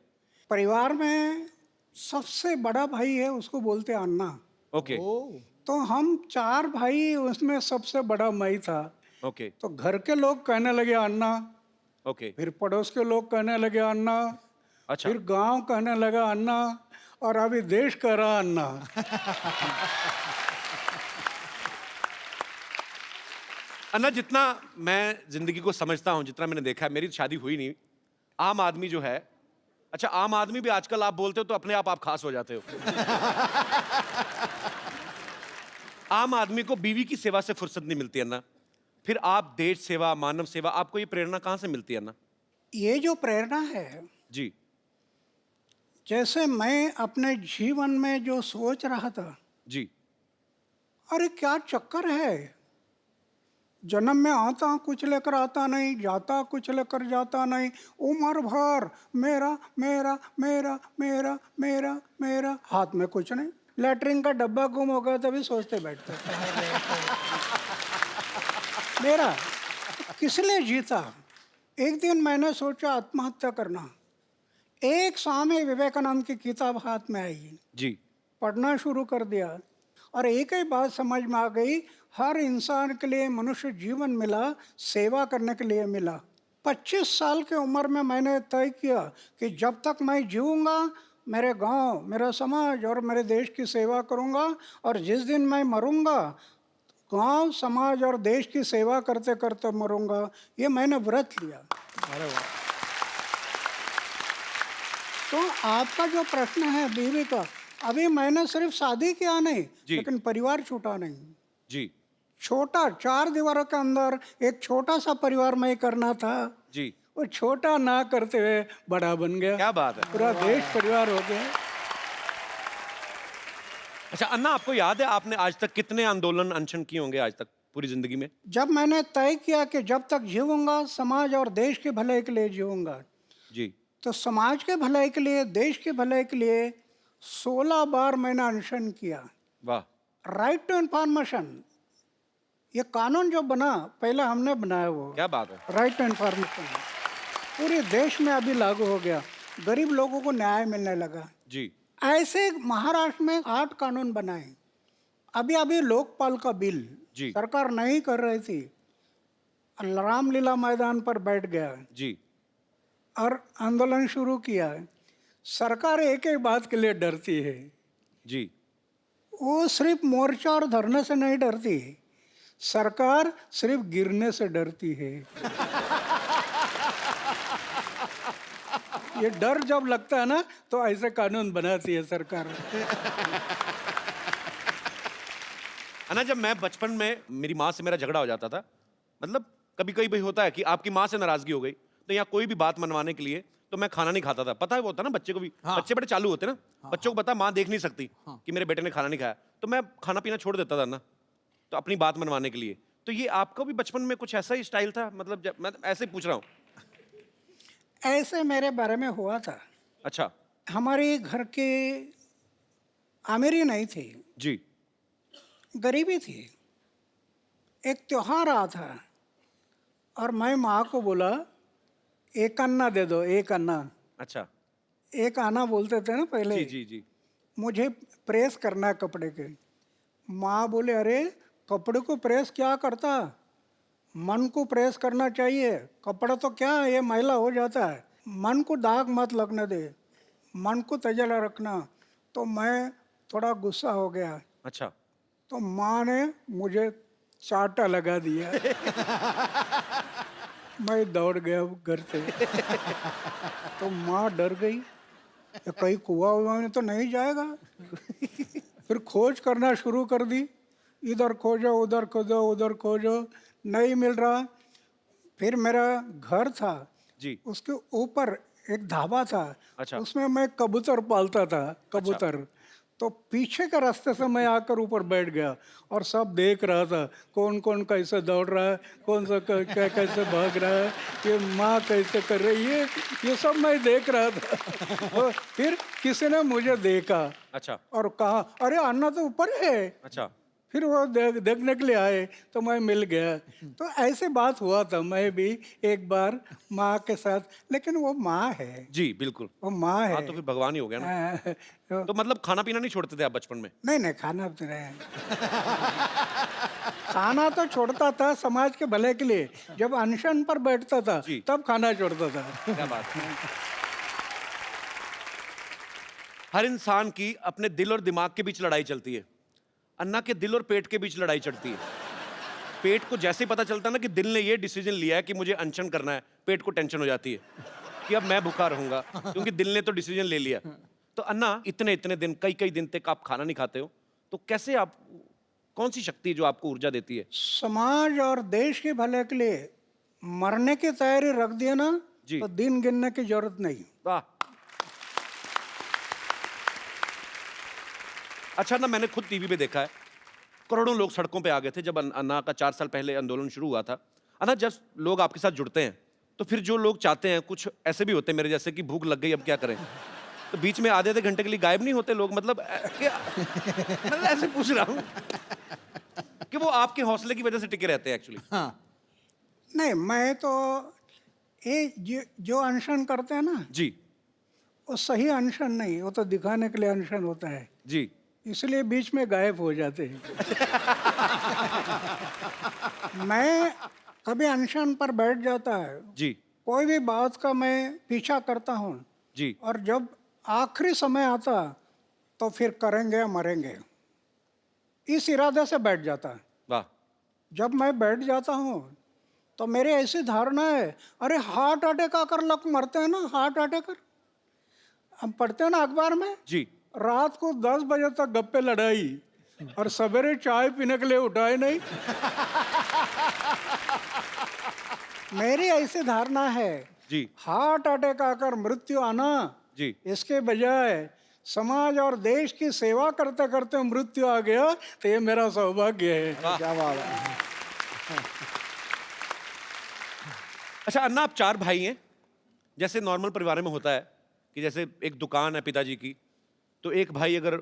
परिवार में सबसे बड़ा भाई है, उसको बोलते हैं अन्ना। ओके। तो हम 4 भाई, उसमें सबसे बड़ा मैं था। ओके। तो घर के लोग कहने लगे अन्ना, ओके। फिर पड़ोस के लोग कहने लगे अन्ना, अच्छा। फिर गांव कहने लगा अन्ना, और अभी देश कह रहा अन्ना। अन्ना, जितना मैं जिंदगी को समझता हूं, जितना मैंने देखा है, मेरी शादी हुई नहीं, आम आदमी जो है, अच्छा आम आदमी भी आजकल आप बोलते हो तो अपने आप खास हो जाते हो। आम आदमी को बीवी की सेवा से फुर्सत नहीं मिलती है ना, फिर आप देश सेवा, मानव सेवा, आपको ये प्रेरणा कहाँ से मिलती है ना? ये जो प्रेरणा है, जी। जैसे मैं अपने जीवन में जो सोच रहा था, जी। अरे क्या चक्कर है, जन्म में आता कुछ लेकर आता नहीं, जाता कुछ लेकर जाता नहीं, उम्र भर मेरा मेरा मेरा मेरा मेरा मेरा, हाथ में कुछ नहीं, लैटरिन का डब्बा गुम हो गया तभी सोचते बैठते मेरा किस लिए जीता। एक दिन मैंने सोचा आत्महत्या करना। एक स्वामी विवेकानंद की किताब हाथ में आई, जी। पढ़ना शुरू कर दिया और एक ही बात समझ में आ गई, हर इंसान के लिए मनुष्य जीवन मिला सेवा करने के लिए मिला। 25 साल की उम्र में मैंने तय किया कि जब तक मैं जीऊँगा मेरे गांव, मेरा समाज और मेरे देश की सेवा करूँगा, और जिस दिन मैं मरूँगा गांव, समाज और देश की सेवा करते करते मरूँगा। ये मैंने व्रत लिया। अरे वाह। तो आपका जो प्रश्न है बीवी का, अभी मैंने सिर्फ शादी किया नहीं, लेकिन परिवार छूटा नहीं। जी। छोटा 4 दीवारों के अंदर एक छोटा सा परिवार मैं करना था। जी। वो छोटा ना करते हुए बड़ा बन गया। क्या बात है। पूरा देश परिवार हो गया। अच्छा अन्ना, आपको याद है आपने आज तक कितने आंदोलन अनशन किए होंगे आज तक पूरी जिंदगी में? जब मैंने तय किया कि जब तक जीऊंगा समाज और देश के भलाई के लिए जीऊंगा, जी। तो समाज के भलाई के लिए, देश के भलाई के लिए 16 बार मैंने अनशन किया। वाह। राइट टू इन्फॉर्मेशन, ये कानून जो बना पहले हमने बनाया, वो क्या बात है। राइट टू इन्फॉर्मेशन पूरे देश में अभी लागू हो गया। गरीब लोगों को न्याय मिलने लगा। जी। ऐसे महाराष्ट्र में 8 कानून बनाए। अभी लोकपाल का बिल जी। सरकार नहीं कर रही थी, रामलीला मैदान पर बैठ गया जी। और आंदोलन शुरू किया। सरकार एक ही बात के लिए डरती है, जी। वो सिर्फ मोर्चा और धरने से नहीं डरती, सरकार सिर्फ गिरने से डरती है। ये डर जब लगता है ना, तो ऐसे कानून बनाती है सरकार। अन्ना, जब मैं बचपन में मेरी माँ से मेरा झगड़ा हो जाता था, मतलब कभी कभी भाई होता है कि आपकी माँ से नाराजगी हो गई, तो यहाँ कोई भी बात मनवाने के लिए तो मैं खाना नहीं खाता था। पता है वो होता ना बच्चे को भी, बच्चे बड़े चालू होते ना, बच्चों को पता माँ देख नहीं सकती कि मेरे बेटे ने खाना नहीं खाया, तो मैं खाना पीना छोड़ देता था ना, तो अपनी बात मनवाने के लिए। तो ये आपका भी बचपन में कुछ ऐसा ही स्टाइल था? मतलब जब मैं ऐसे ही पूछ रहा हूँ। ऐसे मेरे बारे में हुआ था। अच्छा। हमारे घर के अमीरी नहीं थी, जी। गरीबी थी। एक त्योहार आ था और मैं माँ को बोला, एक अन्ना दे दो, एक अन्ना। अच्छा। एक आना बोलते थे ना पहले। जी जी जी। मुझे प्रेस करना है कपड़े के। माँ बोले, अरे कपड़े को प्रेस क्या करता, मन को प्रेस करना चाहिए। कपड़ा तो क्या है, ये मैला हो जाता है। मन को दाग मत लगने दे, मन को तजला रखना। तो मैं थोड़ा गुस्सा हो गया। अच्छा। तो माँ ने मुझे चाटा लगा दिया। मैं दौड़ गया घर से। तो माँ डर गई, ये कहीं कुआं वुआ में तो नहीं जाएगा। फिर खोज करना शुरू कर दी, इधर खोजो उधर खोजो उधर खोजो, नहीं मिल रहा। फिर मेरा घर था जी। उसके ऊपर एक ढाबा था। अच्छा। उसमें मैं कबूतर पालता था, कबूतर। तो पीछे के रास्ते से मैं आकर ऊपर बैठ गया और सब देख रहा था, कौन कौन कैसे दौड़ रहा है, कौन सा कैसे भाग रहा है, ये माँ कैसे कर रही है, ये सब मैं देख रहा था। और फिर किसी ने मुझे देखा। अच्छा। और कहा, अरे अन्ना तो ऊपर है। अच्छा। फिर वो देखने के लिए आए तो मैं मिल गया। तो ऐसे बात हुआ था। मैं भी एक बार माँ के साथ, लेकिन वो माँ है। जी बिल्कुल, वो माँ है। हाँ तो फिर भगवान ही हो गया ना। तो तो मतलब खाना पीना नहीं छोड़ते थे आप बचपन में? नहीं खाना तो रहे। खाना तो छोड़ता था समाज के भले के लिए। जब अनशन पर बैठता था तब खाना छोड़ता था। क्या बात है। हर इंसान की अपने दिल और दिमाग के बीच लड़ाई चलती है। अन्ना के दिल और पेट के बीच लड़ाई चलती है। पेट को जैसे ही पता चलता है ना कि दिल ने ये डिसीजन लिया है कि मुझे अनशन करना है, पेट को टेंशन हो जाती है कि अब मैं भूखा रहूंगा, क्योंकि दिल ने तो डिसीजन ले लिया। तो अन्ना, इतने इतने दिन, कई दिन तक आप खाना नहीं खाते हो, तो कैसे आप, कौन सी शक्ति जो आपको ऊर्जा देती है? समाज और देश के भले के लिए मरने की तैयारी रख दिया ना, तो दिन गिनने की जरूरत नहीं। वाह। अच्छा ना, मैंने खुद टीवी पे देखा है, करोड़ों लोग सड़कों पे आ गए थे जब अन्ना का 4 साल पहले आंदोलन शुरू हुआ था। अन्ना, जब लोग आपके साथ जुड़ते हैं तो फिर जो लोग चाहते हैं, कुछ ऐसे भी होते हैं मेरे जैसे कि भूख लग गई अब क्या करें, तो बीच में आधे घंटे के लिए गायब नहीं होते लोग? मतलब क्या, मतलब ऐसे पूछ रहा हूँ कि वो आपके हौसले की वजह से टिके रहते हैं एक्चुअली। हाँ। नहीं, मैं तो ये जो अनशन करते हैं ना जी, वो सही अनशन नहीं, वो तो दिखाने के लिए अनशन होता है जी, इसलिए बीच में गायब हो जाते हैं। मैं कभी अनशन पर बैठ जाता है जी, कोई भी बात का मैं पीछा करता हूँ जी, और जब आखिरी समय आता तो फिर करेंगे मरेंगे, इस इरादे से बैठ जाता है। वाह। जब मैं बैठ जाता हूँ तो मेरी ऐसी धारणा है, अरे हार्ट अटैक आकर लोग मरते हैं ना, हार्ट अटैक हम पढ़ते हैं ना अखबार में, जी, रात को 10 बजे तक गप्पे लड़ाई और सवेरे चाय पीने के लिए उठाए नहीं। मेरी ऐसी धारणा है जी हार्ट अटैक आकर मृत्यु आना, जी इसके बजाय समाज और देश की सेवा करते करते मृत्यु आ गया, तो ये मेरा सौभाग्य है। क्या बात है। अच्छा अन्ना, आप 4 भाई हैं। जैसे नॉर्मल परिवार में होता है कि जैसे एक दुकान है पिताजी की, तो एक भाई अगर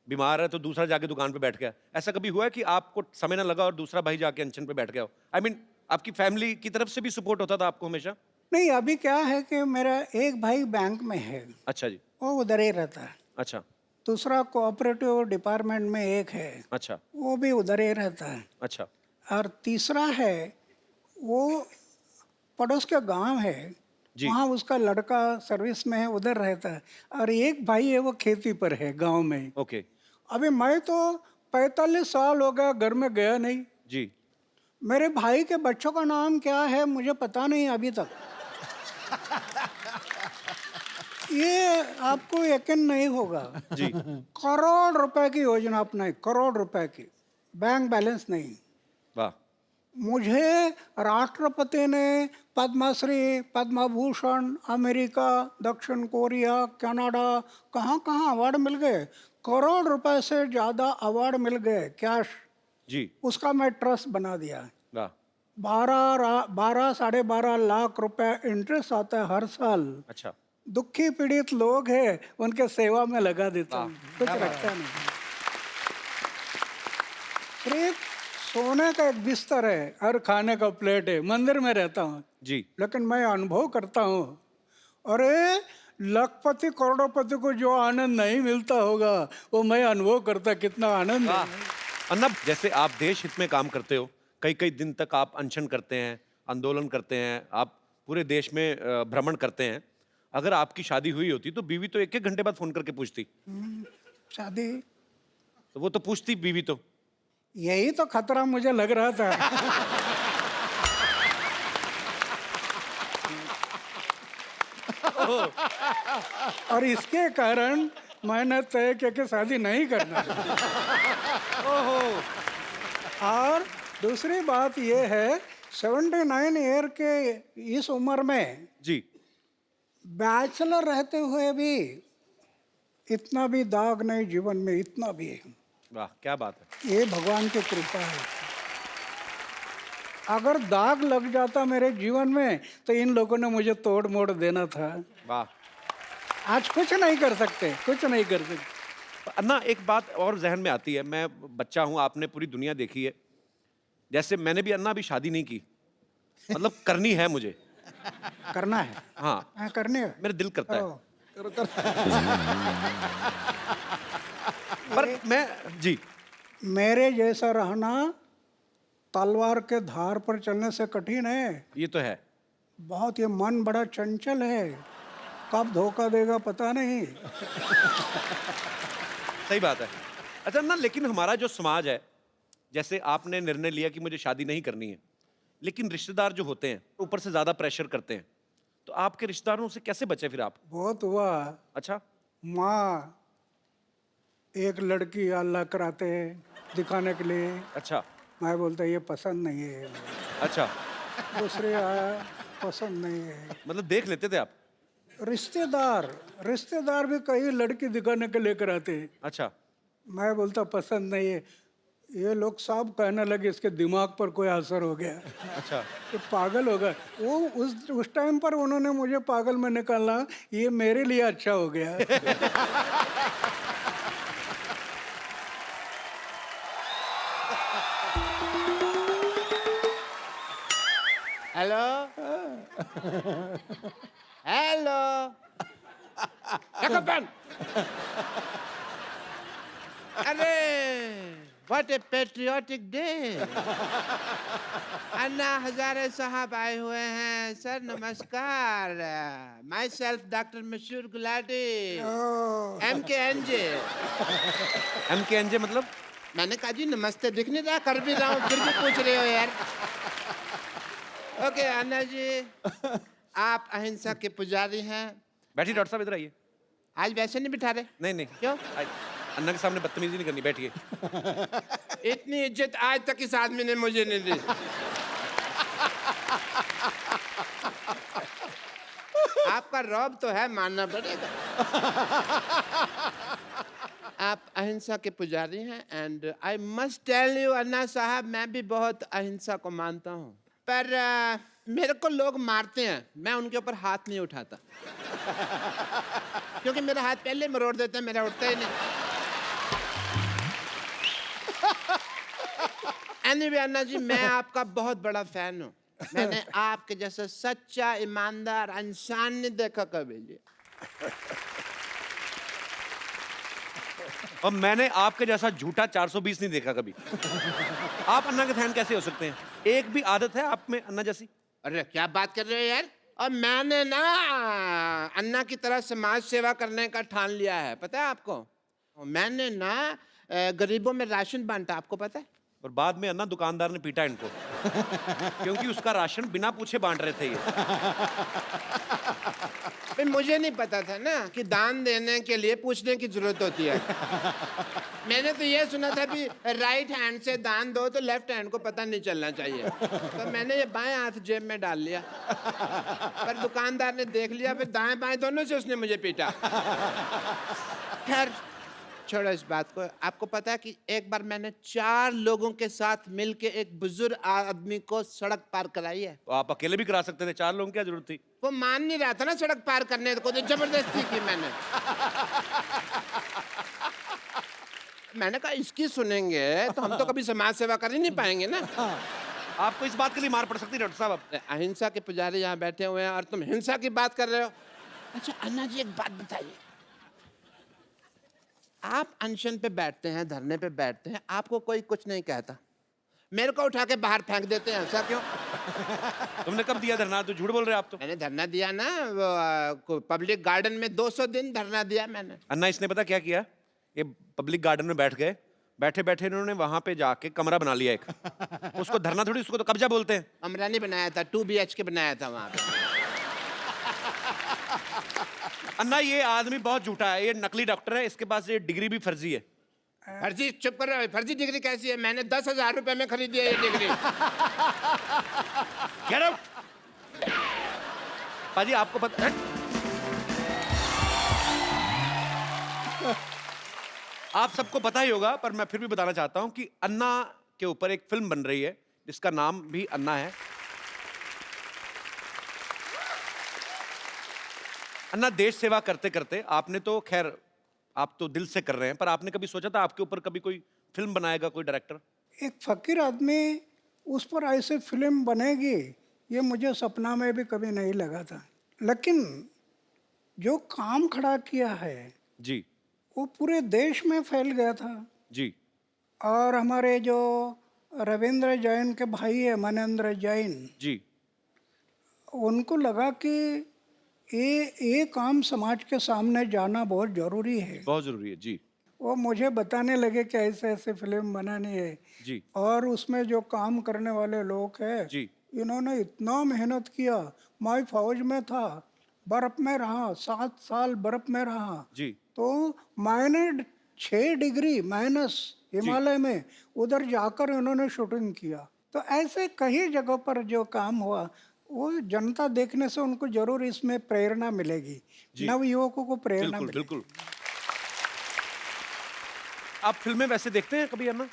बीमार है तो दूसरा जाके दुकान पे बैठ गया। ऐसा कभी हुआ है कि आपको समय ना लगा और दूसरा भाई जाके अनशन पे बैठ गया हो? आई मीन आपकी फैमिली की तरफ से भी सपोर्ट होता था आपको हमेशा? नहीं, अभी क्या है कि मेरा एक भाई बैंक में है, अच्छा जी। वो उधर ही रहता है। अच्छा दूसरा कोऑपरेटिव डिपार्टमेंट में एक है, अच्छा वो भी उधर ही रहता है। अच्छा और तीसरा है, वो पड़ोस के गांव है, जी। वहाँ उसका लड़का सर्विस में है, उधर रहता है। और एक भाई है, वो खेती पर है गांव में। ओके अभी मैं तो 45 साल हो गया घर में गया नहीं। जी। मेरे भाई के बच्चों का नाम क्या है मुझे पता नहीं अभी तक। ये आपको यकीन नहीं होगा जी करोड़ रुपए की योजना अपनाई, करोड़ रुपए की, बैंक बैलेंस नहीं। वाह। मुझे राष्ट्रपति ने पद्मश्री, पद्मभूषण, अमेरिका, दक्षिण कोरिया, कनाडा, कहाँ कहाँ अवार्ड मिल गए। करोड़ रुपए से ज़्यादा अवार्ड मिल गए कैश। जी उसका मैं ट्रस्ट बना दिया। वाह। 12-12.5 लाख रुपए इंटरेस्ट आता है हर साल। अच्छा दुखी पीड़ित लोग हैं, उनके सेवा में लगा देता हूँ, कुछ रखता नहीं। सिर्फ सोने का एक बिस्तर है और खाने का प्लेट है, मंदिर में रहता हूँ, जी लेकिन मैं अनुभव करता हूँ, अरे लखपति करोड़पति को जो आनंद नहीं मिलता होगा वो मैं अनुभव करता, कितना आनंद है। अन्ना, जैसे आप देश हित में काम करते हो, कई कई दिन तक आप अनशन करते हैं, आंदोलन करते हैं, आप पूरे देश में भ्रमण करते हैं। अगर आपकी शादी हुई होती तो बीवी तो 1-1 घंटे बाद फोन करके पूछती। शादी, तो वो तो पूछती बीवी तो। यही तो खतरा मुझे लग रहा था। और इसके कारण मैंने तय किया कि शादी नहीं करना। और दूसरी बात यह है, 79 ईयर के इस उम्र में जी बैचलर रहते हुए भी इतना भी दाग नहीं जीवन में, इतना भी। वाह क्या बात है। ये भगवान की कृपा है। अगर दाग लग जाता मेरे जीवन में तो इन लोगों ने मुझे तोड़ मोड़ देना था। वाह। आज कुछ नहीं कर सकते, कुछ नहीं कर सकते। अन्ना, एक बात और जहन में आती है, मैं बच्चा हूँ, आपने पूरी दुनिया देखी है। जैसे मैंने भी अन्ना अभी शादी नहीं की, मतलब करनी है मुझे। करना है? हाँ करनी है। मेरा दिल करता है। ओ, पर मैं जी मेरे जैसा रहना तलवार के धार पर चलने से कठिन है। ये तो है। बहुत, ये मन बड़ा चंचल है, कब धोखा देगा पता नहीं। सही बात है। अच्छा ना, लेकिन हमारा जो समाज है, जैसे आपने निर्णय लिया कि मुझे शादी नहीं करनी है, लेकिन रिश्तेदार जो होते हैं ऊपर से ज्यादा प्रेशर करते हैं, तो आपके रिश्तेदारों से कैसे बचे फिर आप? बहुत हुआ। अच्छा माँ एक लड़की अल्लाह कराते हैं दिखाने के लिए, अच्छा मैं बोलता ये पसंद नहीं है। अच्छा। दूसरे आया, पसंद नहीं है। मतलब देख लेते थे आप? रिश्तेदार भी कई लड़की दिखाने के लेकर आते हैं, अच्छा मैं बोलता पसंद नहीं है। ये लोग सब कहने लगे इसके दिमाग पर कोई असर हो गया, अच्छा। ये पागल होगा। वो उस टाइम पर उन्होंने मुझे पागल में निकाला, ये मेरे लिए अच्छा हो गया। हेलो हेलो अरे what A patriotic day. Anna Hazare साहब आए हुए हैं। सर नमस्कार। माई सेल्फ डॉक्टर मशहूर गुलाटी, MKNJ। MKNJ मतलब? मैंने कहा जी नमस्ते, दिख नहीं रहा, कर भी रहा हूँ, फिर भी पूछ रहे हो यार। ओके अन्ना जी, आप अहिंसा के पुजारी हैं। बैठिए डॉक्टर साहब, इधर आइए। आज वैसे नहीं बिठा रहे? नहीं नहीं, क्यों? अन्ना के सामने बदतमीजी नहीं करनी, बैठिए। इतनी इज्जत आज तक इस आदमी ने मुझे नहीं दी। का रौब तो है, मानना पड़ेगा। आप अहिंसा के पुजारी हैं and I must tell you Anna Sahab, मैं भी बहुत अहिंसा को मानता हूँ, पर मेरे को लोग मारते हैं, मैं उनके ऊपर हाथ नहीं उठाता। क्योंकि मेरा हाथ पहले मरोड़ देते हैं, मेरा उठता ही नहीं। एनीवे अन्ना जी, मैं आपका बहुत बड़ा फैन हूँ। मैंने आपके जैसा सच्चा ईमानदार इंसान नहीं देखा कभी जी। और मैंने आपके जैसा झूठा 420 नहीं देखा कभी। आप अन्ना के फैन कैसे हो सकते हैं? एक भी आदत है आप में अन्ना जैसी? अरे क्या बात कर रहे हो यार? और मैंने ना अन्ना की तरह समाज सेवा करने का ठान लिया है, पता है आपको? मैंने ना गरीबों में राशन बांटा, आपको पता है? और बाद में अन्ना दुकानदार ने पीटा इनको क्योंकि उसका राशन बिना पूछे बांट रहे थे ये। भाई मुझे नहीं पता था ना कि दान देने के लिए पूछने की जरूरत होती है। मैंने तो ये सुना था कि राइट हैंड से दान दो तो लेफ्ट हैंड को पता नहीं चलना चाहिए, तो मैंने ये बाएं हाथ जेब में डाल लिया। पर दुकानदार ने देख लिया, फिर दाएं बाएं दोनों से उसने मुझे पीटा। खैर छोड़ो इस बात को। आपको पता है कि एक बार मैंने 4 लोगों के साथ मिलके एक बुजुर्ग आदमी को सड़क पार कराई है। तो आप अकेले भी करा सकते थे, 4 लोगों की क्या जरूरत थी? वो मान नहीं रहा था ना सड़क पार करने को, तो जबरदस्ती की मैंने। मैंने कहा इसकी सुनेंगे तो हम तो कभी समाज सेवा कर ही नहीं पाएंगे ना। आपको इस बात के लिए मार पड़ सकती है डॉक्टर साहब। आप अहिंसा के पुजारी यहाँ बैठे हुए हैं और तुम हिंसा की बात कर रहे हो। अच्छा अन्ना जी एक बात बताइए, आप अनशन पे बैठते हैं, धरने पे बैठते हैं, आपको कोई कुछ नहीं कहता, मेरे को उठा के बाहर फेंक देते हैं, ऐसा क्यों? तुमने कब दिया धरना? तो झूठ बोल रहे हैं आप तो। मैंने धरना दिया ना, वो पब्लिक गार्डन में 200 दिन धरना दिया मैंने। अन्ना इसने पता क्या किया? ये पब्लिक गार्डन में बैठ गए, बैठे बैठे इन्होंने वहां पे जाके कमरा बना लिया एक। उसको धरना थोड़ी, उसको तो कब्जा बोलते हैं। कमरा नहीं बनाया था, 2 BHK बनाया था वहां पे। अन्ना ये आदमी बहुत झूठा है, ये नकली डॉक्टर है, इसके पास ये डिग्री भी फर्जी है। फर्जी? चुप कर रहे हो, फर्जी डिग्री कैसी है? मैंने 10,000 रुपए में खरीदी है ये डिग्री। Get out! पाजी आपको पता, आप सबको पता ही होगा, पर मैं फिर भी बताना चाहता हूं कि अन्ना के ऊपर एक फिल्म बन रही है जिसका नाम भी अन्ना है। अन्ना देश सेवा करते करते आपने तो खैर आप तो दिल से कर रहे हैं, पर आपने कभी सोचा था आपके ऊपर कभी कोई फिल्म बनाएगा कोई डायरेक्टर? एक फकीर आदमी उस पर ऐसे फिल्म बनेगी ये मुझे सपना में भी कभी नहीं लगा था, लेकिन जो काम खड़ा किया है जी वो पूरे देश में फैल गया था। जी। और हमारे जो रविंद्र जैन के भाई है मनेंद्र जैन, जी उनको लगा कि ये काम समाज के सामने जाना बहुत ज़रूरी है। बहुत जरूरी है। जी वो मुझे बताने लगे कि ऐसे ऐसे फिल्म बनानी है जी और उसमें जो काम करने वाले लोग हैं जी इन्होंने इतना मेहनत किया। मैं फौज में था, बर्फ में रहा, 7 साल बर्फ में रहा, जी तो मैंने 6 डिग्री माइनस हिमालय में उधर जाकर इन्होंने शूटिंग किया। तो ऐसे कई जगहों पर जो काम हुआ वो जनता देखने से उनको जरूर इसमें प्रेरणा मिलेगी, नव युवकों को प्रेरणा बिल्कुल मिलेगी। बिल्कुल। आप फिल्में वैसे देखते हैं कभी अन्ना?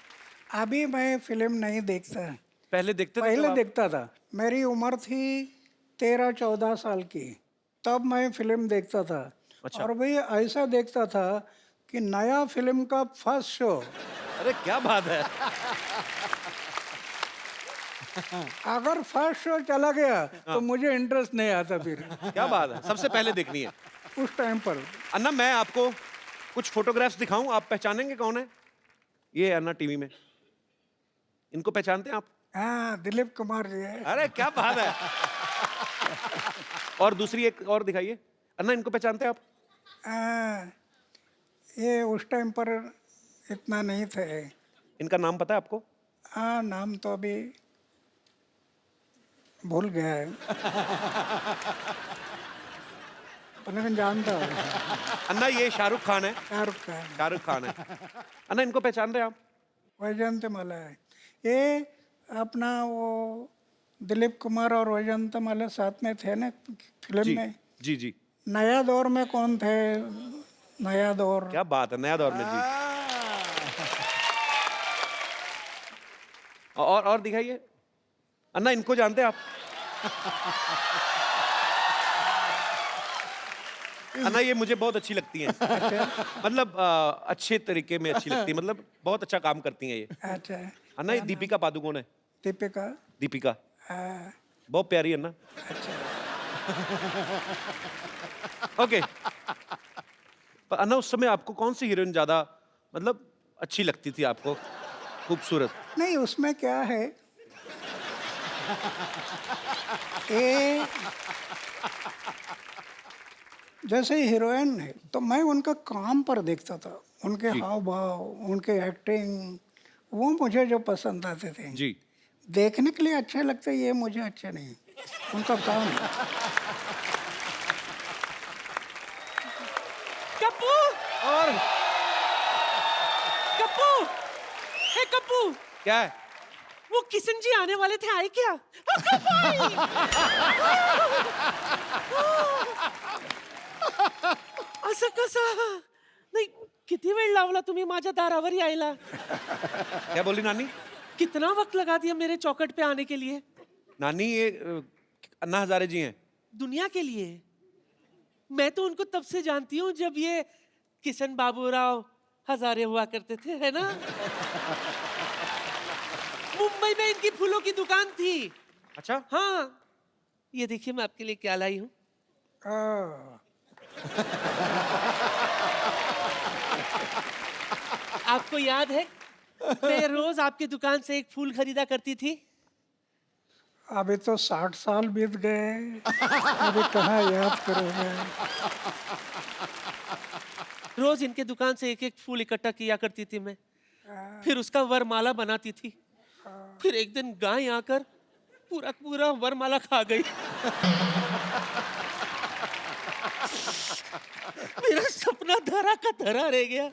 अभी मैं फिल्म नहीं देखता, पहले देखते थे? पहले तो आप- देखता था। मेरी उम्र थी 13-14 साल की, तब मैं फिल्म देखता था। अच्छा। और भाई ऐसा देखता था कि नया फिल्म का फर्स्ट शो अरे क्या बात है। अगर फर्स्ट शो चला गया तो मुझे इंटरेस्ट नहीं आता फिर क्या बात है, सबसे पहले देखनी है। उस टाइम पर। अन्ना मैं आपको कुछ फोटोग्राफ्स दिखाऊं, आप पहचानेंगे कौन है? ये है अन्ना टीवी में, इनको पहचानते हैं आप? हाँ, दिलीप कुमार जी है। अरे क्या बात है। और दूसरी एक और दिखाइए। अन्ना इनको पहचानते हैं आप? ये उस टाइम पर इतना नहीं थे। इनका नाम पता है आपको? हाँ, नाम तो अभी भूल गया है लेकिन जानता हूँ। अन्ना ये शाहरुख खान है। शाहरुख खान, शाहरुख खान है। अन्ना इनको पहचान रहे हैं आप? वैजयंती माला है। ये अपना वो दिलीप कुमार और वैजयंती माला साथ में थे ना फिल्म जी में। जी जी। नया दौर में कौन थे? नया दौर क्या बात है, नया दौर में जी। और दिखाइए अन्ना, इनको जानते हैं आप? अन्ना ये मुझे बहुत अच्छी लगती हैं। मतलब अच्छे तरीके में अच्छी लगती है, मतलब बहुत अच्छा काम करती हैं ये। अच्छा। अन्ना ये दीपिका पादुकोण है। दीपिका। दीपिका हाँ, बहुत प्यारी है ना। ओके, पर अन्ना उस समय आपको कौन सी हीरोइन ज्यादा मतलब अच्छी लगती थी आपको, खूबसूरत? नहीं उसमें क्या है, ये जैसे हीरोइन है तो मैं उनका काम पर देखता था, उनके हाव भाव, उनके एक्टिंग, वो मुझे जो पसंद आते थे। जी। देखने के लिए अच्छे लगते, ये मुझे अच्छे नहीं, उनका काम है। कप्पू, और कप्पू, हे कप्पू, क्या है? वो किशन जी आने वाले थे, आए क्या? असं कसं? नाही, किती वेळ लावला तुम्ही माझ्या दारावर यायला? क्या बोली नानी? कितना वक्त लगा दिया मेरे चौखट पे आने के लिए? नानी ये अन्ना हजारे जी हैं। दुनिया के लिए। मैं तो उनको तब से जानती हूँ जब ये किशन बाबूराव हजारे हुआ करते थे, है ना? मुंबई में इनकी फूलों की दुकान थी। अच्छा, हाँ, ये देखिए मैं आपके लिए क्या लाई हूँ। हाँ, आपको याद है मैं रोज आपकी दुकान से एक फूल खरीदा करती थी? अभी तो 60 साल बीत गए, अभी कहाँ याद करोगे? रोज इनके दुकान से एक एक फूल इकट्ठा किया करती थी मैं, फिर उसका वरमाला बनाती थी। फिर एक दिन गाय आकर पूरा पूरा वरमाला खा गई। मेरा सपना धरा का धरा रह गया।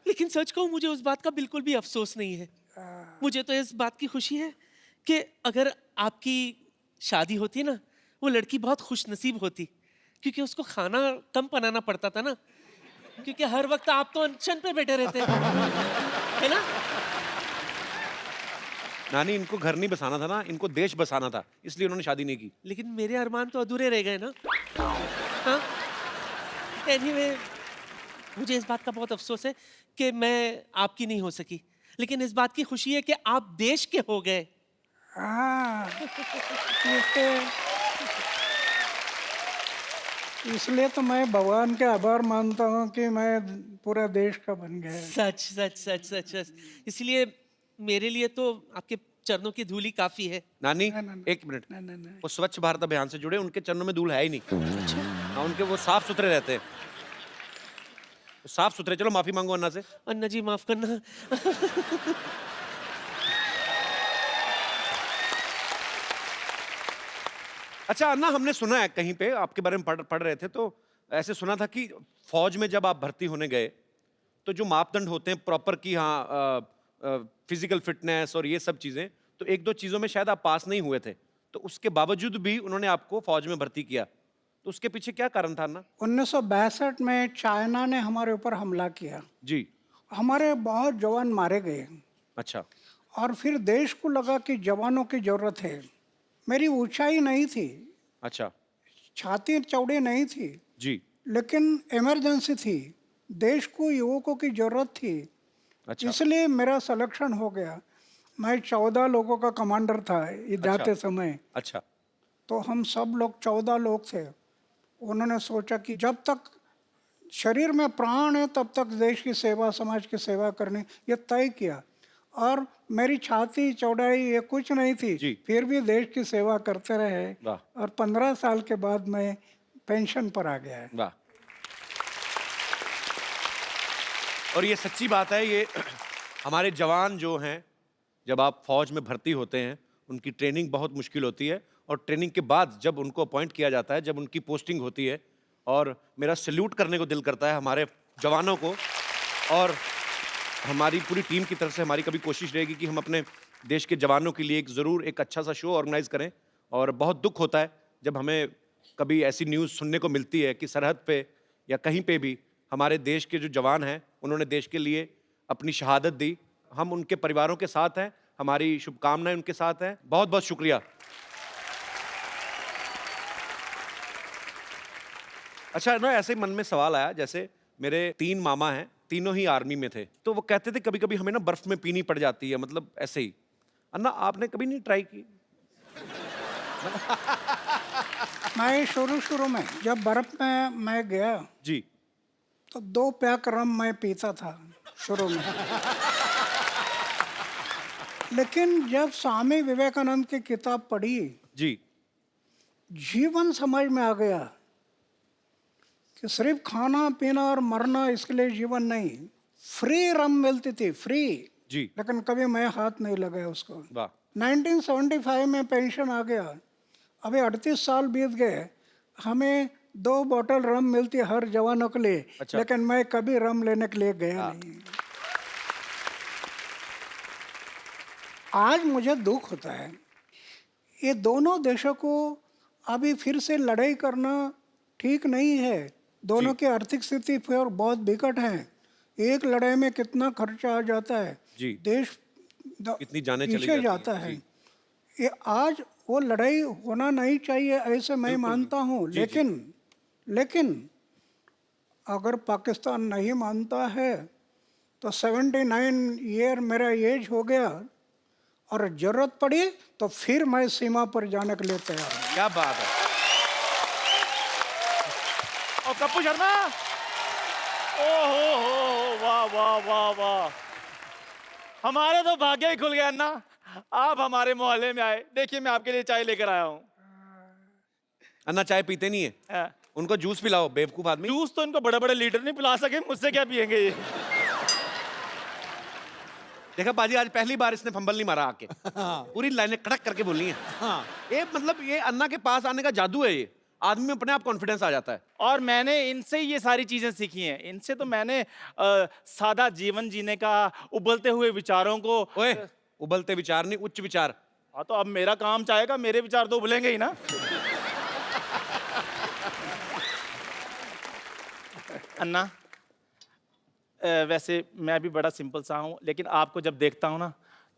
लेकिन सच कहूं, मुझे उस बात का बिल्कुल भी अफसोस नहीं है। मुझे तो इस बात की खुशी है कि अगर आपकी शादी होती ना, वो लड़की बहुत खुश नसीब होती, क्योंकि उसको खाना कम बनाना पड़ता था ना, क्योंकि हर वक्त आप तो अनशन पे बैठे रहते है ना। नानी इनको घर नहीं बसाना था ना, इनको देश बसाना था, इसलिए उन्होंने शादी नहीं की। लेकिन मेरे अरमान तो अधूरे रह गए ना। हाँ, एनीवे, मुझे इस बात का बहुत अफसोस है कि मैं आपकी नहीं हो सकी, लेकिन इस बात की खुशी है कि आप देश के हो गए। हाँ, इसलिए तो मैं भगवान के आभार मानता हूँ कि मैं पूरा देश का बन गया। सच सच सच सच सच। इसलिए मेरे लिए तो आपके चरणों की धूली काफी है। नानी ना, ना, ना। एक मिनट, नहीं नहीं नहीं, वो स्वच्छ भारत अभियान से जुड़े, उनके चरणों में धूल है ही नहीं। हाँ, उनके वो साफ सुथरे रहते हैं, साफ सुथरे। चलो माफी मांगो अन्ना से। अन्ना जी माफ करना। अच्छा अन्ना, हमने सुना है कहीं पे आपके बारे में पढ़ रहे थे, तो ऐसे सुना था कि फौज में जब आप भर्ती होने गए तो जो मापदंड होते हैं प्रॉपर की, हाँ फिजिकल फिटनेस और ये सब चीजें, तो एक दो चीजों में शायद आप पास नहीं हुए थे, तो उसके बावजूद भी उन्होंने आपको फौज में भर्ती किया, तो उसके पीछे क्या कारण था अन्ना? 1962 में चाइना ने हमारे ऊपर हमला किया, जी। हमारे बहुत जवान मारे गए, अच्छा। और फिर देश को लगा कि जवानों की जरूरत है। मेरी ऊंचाई नहीं थी, अच्छा। छाती चौड़ी नहीं थी, जी। लेकिन इमरजेंसी थी, देश को युवकों की जरूरत थी। अच्छा। इसलिए मेरा सिलेक्शन हो गया। मैं 14 लोगों का कमांडर था ये जाते समय। अच्छा। तो हम सब लोग 14 लोग थे। उन्होंने सोचा कि जब तक शरीर में प्राण है तब तक देश की सेवा, समाज की सेवा करनी, ये तय किया। और मेरी छाती चौड़ाई ये कुछ नहीं थी, जी। फिर भी देश की सेवा करते रहे, वाह। और 15 साल के बाद मैं पेंशन पर आ गया है। वाह। और ये सच्ची बात है, ये हमारे जवान जो हैं, जब आप फौज में भर्ती होते हैं, उनकी ट्रेनिंग बहुत मुश्किल होती है, और ट्रेनिंग के बाद जब उनको अपॉइंट किया जाता है, जब उनकी पोस्टिंग होती है, और मेरा सैल्यूट करने को दिल करता है हमारे जवानों को। और हमारी पूरी टीम की तरफ से हमारी कभी कोशिश रहेगी कि हम अपने देश के जवानों के लिए ज़रूर एक अच्छा सा शो ऑर्गेनाइज करें, और बहुत दुख होता है जब हमें कभी ऐसी न्यूज़ सुनने को मिलती है कि सरहद पे या कहीं पे भी हमारे देश के जो जवान हैं उन्होंने देश के लिए अपनी शहादत दी। हम उनके परिवारों के साथ हैं, हमारी शुभकामनाएं उनके साथ हैं। बहुत बहुत शुक्रिया। अच्छा ना, ऐसे ही मन में सवाल आया, जैसे मेरे 3 मामा हैं, तीनों ही आर्मी में थे, तो वो कहते थे कभी कभी हमें ना बर्फ में पीनी पड़ जाती है, मतलब ऐसे ही। अन्ना, आपने कभी नहीं ट्राई की? मैं शुरू में जब बर्फ में मैं गया जी। तो 2 पैक रम मैं पीता था शुरू में। लेकिन जब स्वामी विवेकानंद की किताब पढ़ी, जी। जीवन समझ में आ गया कि सिर्फ खाना पीना और मरना इसके लिए जीवन नहीं। फ्री रम मिलती थी, फ्री जी। लेकिन कभी मैं हाथ नहीं लगाया उसको। वाह। 1975 में पेंशन आ गया, अभी 38 साल बीत गए, हमें 2 बोतल रम मिलती हर जवानों के लिए। अच्छा। लेकिन मैं कभी रम लेने के लिए गया नहीं। आज मुझे दुख होता है, ये दोनों देशों को अभी फिर से लड़ाई करना ठीक नहीं है। दोनों की आर्थिक स्थिति फिर बहुत विकट है। एक लड़ाई में कितना खर्चा आ जाता है, जी। देश कितनी जानें चली पीछे जाती जाता हैं। है। जी। ये आज वो लड़ाई होना नहीं चाहिए ऐसे मैं मानता हूँ। जी, लेकिन अगर पाकिस्तान नहीं मानता है तो 79 ईयर मेरा एज हो गया और जरूरत पड़ी तो फिर मैं सीमा पर जाने के लिए तैयार हूँ। क्या बात है। और कप्पू शर्मा, ओ हो, वाह वाह वाह वाह, हमारे तो भाग्य ही खुल गया अन्ना, आप हमारे मोहल्ले में आए। देखिए मैं आपके लिए चाय लेकर आया हूँ। अन्ना चाय पीते नहीं है, उनको जूस पिलाओ, बेवकूफ आदमी। जूस तो इनको बड़े बड़े लीडर नहीं पिला सके, मुझसे क्या पियेंगे ये। देखा बाजी, आज पहली बार इसने फंबल नहीं मारा आके। पूरी लाइनें कड़क करके बोलनी है। ये मतलब ये अन्ना के पास आने का जादू है। ये आदमी में अपने आप कॉन्फिडेंस आ जाता है। और मैंने इनसे ये सारी चीजें सीखी हैं। इनसे तो मैंने सादा जीवन जीने का, उबलते हुए विचारों को। ओए, उबलते विचार नहीं, उच्च विचार। हाँ तो अब मेरा काम चाहेगा, मेरे विचार तो उबलेंगे ही ना। अन्ना, वैसे मैं भी बड़ा सिंपल सा हूँ, लेकिन आपको जब देखता हूँ ना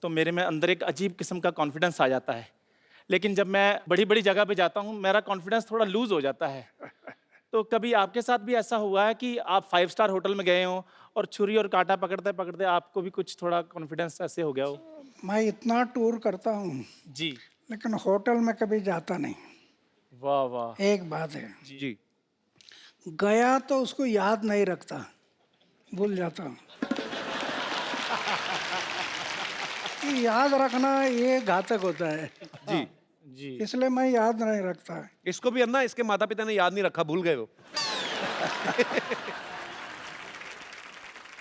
तो मेरे में अंदर एक अजीब किस्म का कॉन्फिडेंस आ जाता है। लेकिन जब मैं बड़ी बड़ी जगह पे जाता हूँ मेरा कॉन्फिडेंस थोड़ा लूज हो जाता है। तो कभी आपके साथ भी ऐसा हुआ है कि आप 5 स्टार होटल में गए हो और छुरी और कांटा पकड़ते पकड़ते आपको भी कुछ थोड़ा कॉन्फिडेंस ऐसे हो गया हो? मैं इतना टूर करता हूँ जी, लेकिन होटल में कभी जाता नहीं। वाह वाह। एक बात है, जी। गया तो उसको याद नहीं रखता, भूल जाता हूँ। कि याद रखना ये घातक होता है। जी जी। इसलिए मैं याद नहीं रखता। इसको भी अन्ना, इसके माता पिता ने याद नहीं रखा, भूल गए वो।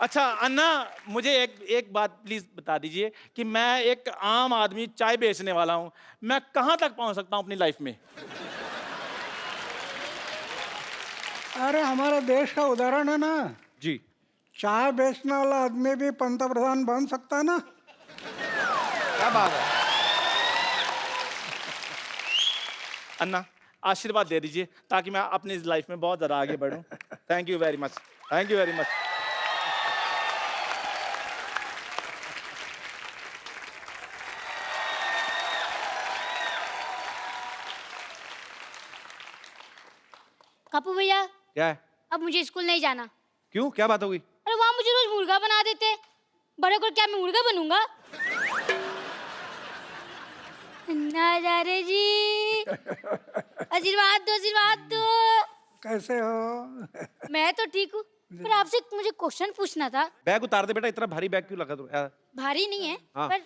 अच्छा अन्ना, मुझे एक बात प्लीज बता दीजिए कि मैं एक आम आदमी चाय बेचने वाला हूँ, मैं कहाँ तक पहुँच सकता हूँ अपनी लाइफ में? अरे हमारे देश का उदाहरण है ना। जी। चाय बेचने वाला आदमी भी पंतप्रधान बन सकता है ना। क्या बात है। अन्ना, आशीर्वाद दे दीजिए ताकि मैं अपनी लाइफ में बहुत ज़्यादा आगे बढ़ूं। Thank you very much, thank you very much. Kapoor भैया, क्या है? अब मुझे स्कूल नहीं जाना। क्यों, क्या बात हो गई? अरे वहाँ मुझे रोज मुर्गा बना देते, बड़े को क्या मैं मुर्गा बनूंगा? नजारे जी, आशीर्वाद दो, आशीर्वाद दो। कैसे हो? मैं तो ठीक हूँ, पर आपसे मुझे क्वेश्चन पूछना था। बैग उतार दे बेटा, इतना भारी बैग क्यों लगा तुम? भारी नहीं है, हाँ। पर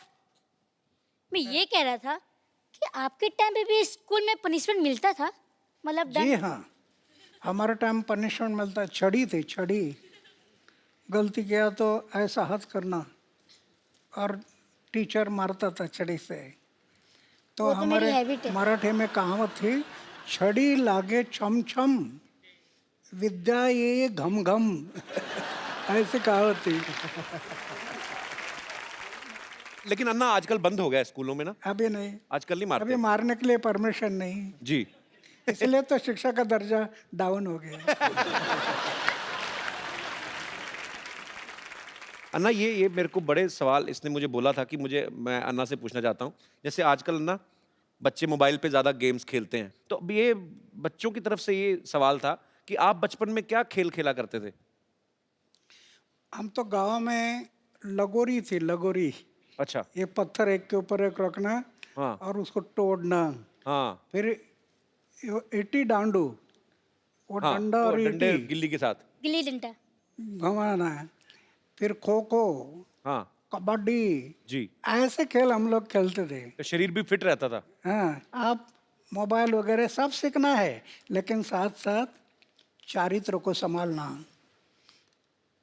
मैं ये कह रहा था कि आपके टाइम पे भी स्कूल में पनिशमेंट मिलता था, मतलब जी हाँ, हमारे टाइम पनिशमेंट मिलता। छड़ी थी, छड़ी। गलती किया तो ऐसा हाथ करना और टीचर मारता था छड़ी से। तो वो तो मेरी हमारे हैबिट है। मराठी में कहावत थी, छड़ी लागे छम छम, विद्या ये घम घम। ऐसी कहावत थी। लेकिन अन्ना आजकल बंद हो गया है स्कूलों में ना, अभी नहीं, आजकल नहीं अभी मारते। मारने के लिए परमिशन नहीं, जी। इसलिए तो शिक्षा का दर्जा डाउन हो गया। अन्ना ये मेरे को बड़े सवाल इसने मुझे बोला था कि मैं अन्ना से पूछना चाहता हूँ, जैसे आजकल अन्ना बच्चे मोबाइल पे ज़्यादा गेम्स खेलते हैं, तो अब ये बच्चों की तरफ से ये सवाल था कि आप बचपन में क्या खेल खेला करते थे? हम तो गांव में लगोरी थी, लगोरी। अच्छा। ये पत्थर एक के ऊपर एक रखना हाँ और उसको तोड़ना, हाँ फिर ईटी डांडू, वो हाँ, डंडा वो और डंडे ईटी गिल्ली के साथ। गिल्ली डंडा। घुमाना, फिर खो खो, हाँ कबड्डी, जी। ऐसे खेल हम लोग खेलते थे। तो शरीर भी फिट रहता था। हाँ, आप मोबाइल वगैरह सब सीखना है, लेकिन साथ साथ चारित्र को संभालना,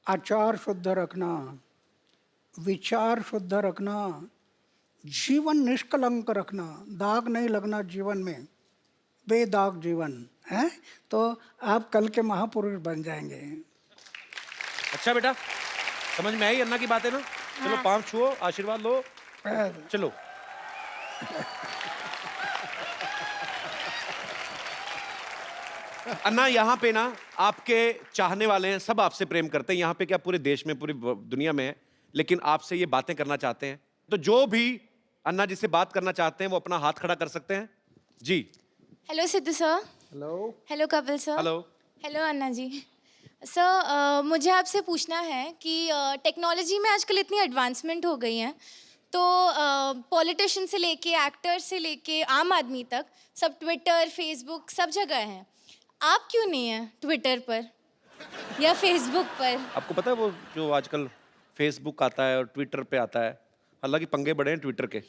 आचार शुद्ध रखना, विचार शुद्ध रखना, जीवन निष्कलंक रखना, दाग नहीं लगना जीवन में, बेदाग जीवन है, तो आप कल के महापुरुष बन जाएंगे। अच्छा बेटा, समझ में आई अन्ना की बातें ना? चलो पाँव छुओ, आशीर्वाद लो, चलो। अन्ना यहाँ पे ना आपके चाहने वाले हैं, सब आपसे प्रेम करते हैं, यहाँ पे क्या पूरे देश में, पूरी दुनिया में है, लेकिन आपसे ये बातें करना चाहते हैं। तो जो भी अन्ना जी से बात करना चाहते हैं वो अपना हाथ खड़ा कर सकते हैं जी। Hello Sidhu sir. Hello. Hello Kapil sir. Hello. Hello Anna ji. Sir मुझे आपसे पूछना है कि टेक्नोलॉजी में आजकल इतनी एडवांसमेंट हो गई है, तो पॉलिटिशियन से लेके एक्टर से लेके आम आदमी तक सब ट्विटर फेसबुक सब जगह हैं। आप क्यों नहीं हैं ट्विटर पर या फेसबुक पर? आपको पता है वो जो आजकल फेसबुक आता है और ट्विटर पे आता है, हालांकि पंगे बड़े हैं ट्विटर के।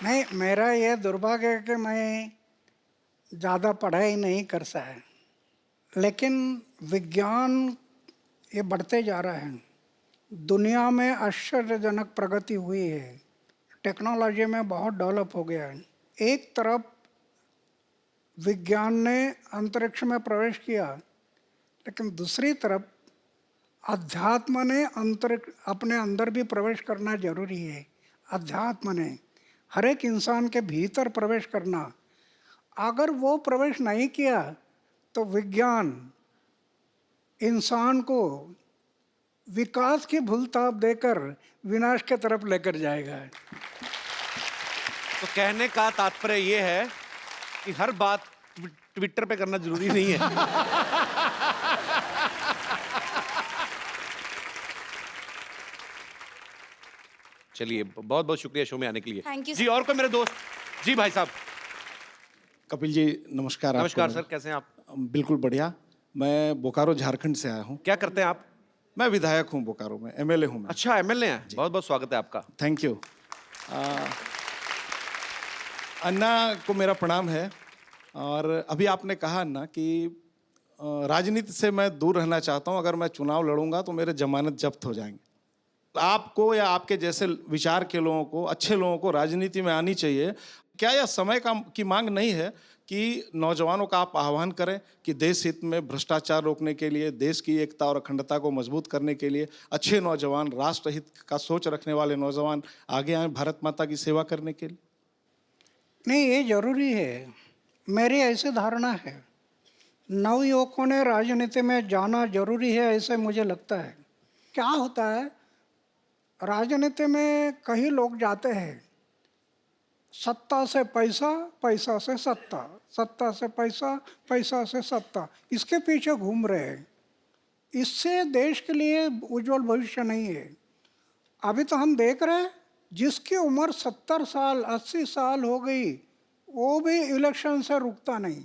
नहीं, मेरा ये दुर्भाग्य है कि मैं ज़्यादा पढ़ाई नहीं कर सका, लेकिन विज्ञान ये बढ़ते जा रहा है, दुनिया में आश्चर्यजनक प्रगति हुई है, टेक्नोलॉजी में बहुत डेवलप हो गया है। एक तरफ विज्ञान ने अंतरिक्ष में प्रवेश किया, लेकिन दूसरी तरफ अध्यात्म ने अंतरिक्ष अपने अंदर भी प्रवेश करना जरूरी है। अध्यात्म ने हर एक इंसान के भीतर प्रवेश करना, अगर वो प्रवेश नहीं किया तो विज्ञान इंसान को विकास की भूलताप देकर विनाश की तरफ लेकर जाएगा। तो कहने का तात्पर्य ये है कि हर बात ट्विटर पे करना जरूरी नहीं है। चलिए, बहुत बहुत शुक्रिया शो में आने के लिए। Thank you, ji. sir. और कोई मेरे दोस्त? जी भाई साहब। कपिल जी नमस्कार। नमस्कार सर, कैसे हैं आप? बिल्कुल बढ़िया। मैं बोकारो झारखंड से आया हूँ। क्या करते हैं आप? मैं विधायक हूँ बोकारो में, एमएलए हूँ मैं। अच्छा, एमएलए हैं। बहुत बहुत स्वागत है आपका। Thank you. अन्ना को मेरा प्रणाम है। और अभी आपने कहा अन्ना कि राजनीति से मैं दूर रहना चाहता हूँ, अगर मैं चुनाव लड़ूंगा तो मेरे जमानत जब्त हो जाएंगे। आपको या आपके जैसे विचार के लोगों को, अच्छे लोगों को राजनीति में आनी चाहिए। क्या यह समय की मांग नहीं है कि नौजवानों का आप आह्वान करें कि देश हित में भ्रष्टाचार रोकने के लिए, देश की एकता और अखंडता को मजबूत करने के लिए अच्छे नौजवान, राष्ट्र हित का सोच रखने वाले नौजवान आगे आए भारत माता की सेवा करने के लिए? नहीं, ये जरूरी है, मेरी ऐसी धारणा है। नवयुवकों ने राजनीति में जाना जरूरी है, ऐसे मुझे लगता है। क्या होता है, राजनीति में कई लोग जाते हैं, सत्ता से पैसा, पैसा से सत्ता, सत्ता से पैसा, पैसा से सत्ता, इसके पीछे घूम रहे हैं। इससे देश के लिए उज्जवल भविष्य नहीं है। अभी तो हम देख रहे हैं, जिसकी उम्र 70 साल 80 साल हो गई, वो भी इलेक्शन से रुकता नहीं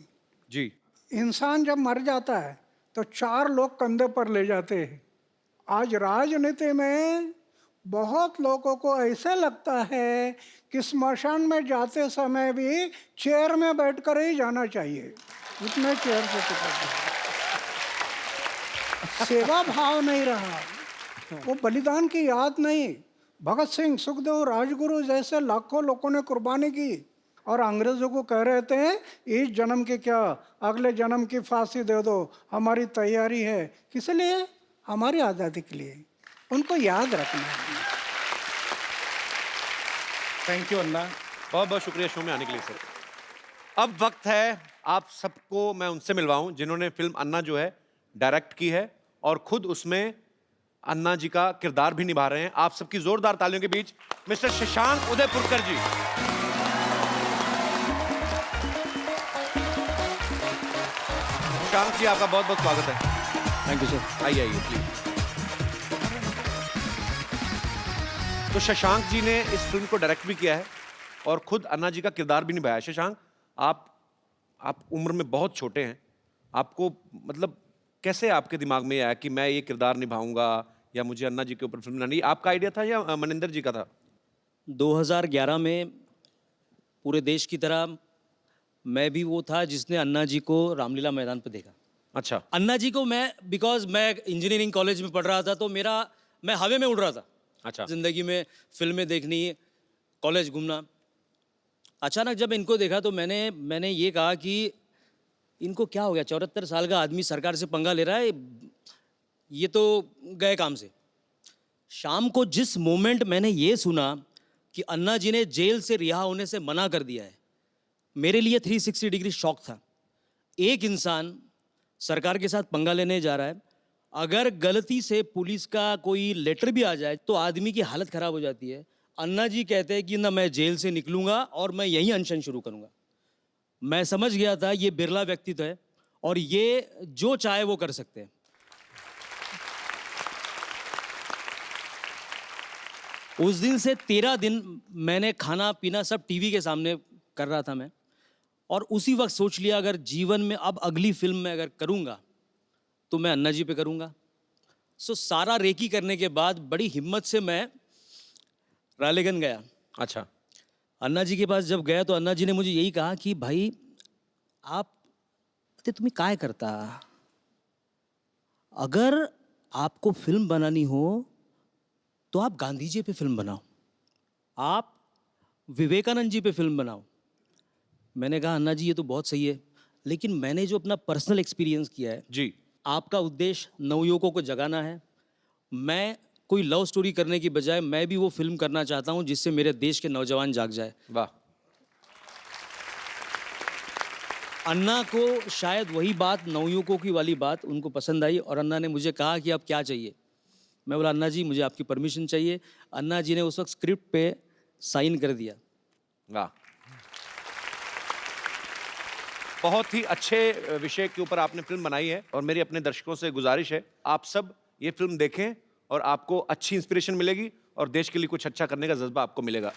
जी। इंसान जब मर जाता है तो 4 लोग कंधे पर ले जाते हैं। आज राजनीति में बहुत लोगों को ऐसे लगता है कि स्मशान में जाते समय भी चेयर में बैठकर ही जाना चाहिए, इतने चेयर से सेवा भाव नहीं रहा, वो बलिदान की याद नहीं। भगत सिंह, सुखदेव, राजगुरु जैसे लाखों लोगों ने कुर्बानी की, और अंग्रेजों को कह रहे थे इस जन्म के क्या, अगले जन्म की फांसी दे दो, हमारी तैयारी है। किस लिए? हमारी आज़ादी के लिए। उनको याद रखना है। थैंक यू अन्ना। बहुत बहुत शुक्रिया शो में आने के लिए सर। अब वक्त है आप सबको मैं उनसे मिलवाऊं जिन्होंने फिल्म अन्ना जो है डायरेक्ट की है और खुद उसमें अन्ना जी का किरदार भी निभा रहे हैं। आप सबकी जोरदार तालियों के बीच मिस्टर शशांक उदयपुरकर जी। शशांक जी आपका बहुत बहुत स्वागत है। Thank you sir. आइए आइए प्लीज। तो शशांक जी ने इस फिल्म को डायरेक्ट भी किया है और खुद अन्ना जी का किरदार भी निभाया है। शशांक, आप उम्र में बहुत छोटे हैं, आपको मतलब कैसे आपके दिमाग में आया कि मैं ये किरदार निभाऊंगा या मुझे अन्ना जी के ऊपर फिल्म बनानी? आपका आइडिया था या मनिंदर जी का था? 2011 में पूरे देश की तरह मैं भी वो था जिसने अन्ना जी को रामलीला मैदान पर देखा। अच्छा। अन्ना जी को मैं बिकॉज मैं इंजीनियरिंग कॉलेज में पढ़ रहा था तो मैं हवा में उड़ रहा था। अच्छा। जिंदगी में फिल्में देखनी, कॉलेज घूमना। अचानक जब इनको देखा तो मैंने ये कहा कि इनको क्या हो गया, 74 साल का आदमी सरकार से पंगा ले रहा है, ये तो गए काम से। शाम को जिस मोमेंट मैंने ये सुना कि अन्ना जी ने जेल से रिहा होने से मना कर दिया है, मेरे लिए 360 डिग्री शॉक था। एक इंसान सरकार के साथ पंगा लेने जा रहा है, अगर गलती से पुलिस का कोई लेटर भी आ जाए तो आदमी की हालत खराब हो जाती है। अन्ना जी कहते हैं कि ना मैं जेल से निकलूंगा और मैं यहीं अनशन शुरू करूंगा। मैं समझ गया था ये बिरला व्यक्तित्व है और ये जो चाहे वो कर सकते हैं। उस दिन से 13 दिन मैंने खाना पीना सब टीवी के सामने कर रहा था मैं, और उसी वक्त सोच लिया अगर जीवन में अब अगली फिल्म में अगर करूंगा तो मैं अन्ना जी पे करूंगा। सो सारा रेकी करने के बाद बड़ी हिम्मत से मैं रालेगन गया। अच्छा। अन्ना जी के पास जब गया तो अन्ना जी ने मुझे यही कहा कि भाई तुम्हें काय करता, अगर आपको फिल्म बनानी हो तो आप गांधी जी पे फिल्म बनाओ, आप विवेकानंद जी पे फिल्म बनाओ। मैंने कहा अन्ना जी ये तो बहुत सही है, लेकिन मैंने जो अपना पर्सनल एक्सपीरियंस किया है जी, आपका उद्देश्य नवयुवकों को जगाना है, मैं कोई लव स्टोरी करने की बजाय मैं भी वो फिल्म करना चाहता हूं जिससे मेरे देश के नौजवान जाग जाए। वाह। अन्ना को शायद वही बात, नवयुवकों की वाली बात उनको पसंद आई और अन्ना ने मुझे कहा कि अब क्या चाहिए। मैं बोला अन्ना जी मुझे आपकी परमिशन चाहिए। अन्ना जी ने उस वक्त स्क्रिप्ट पे साइन कर दिया। वाह। बहुत ही अच्छे विषय के ऊपर आपने फिल्म बनाई है और मेरी अपने दर्शकों से गुजारिश है आप सब ये फिल्म देखें और आपको अच्छी इंस्पिरेशन मिलेगी और देश के लिए कुछ अच्छा करने का जज्बा आपको मिलेगा।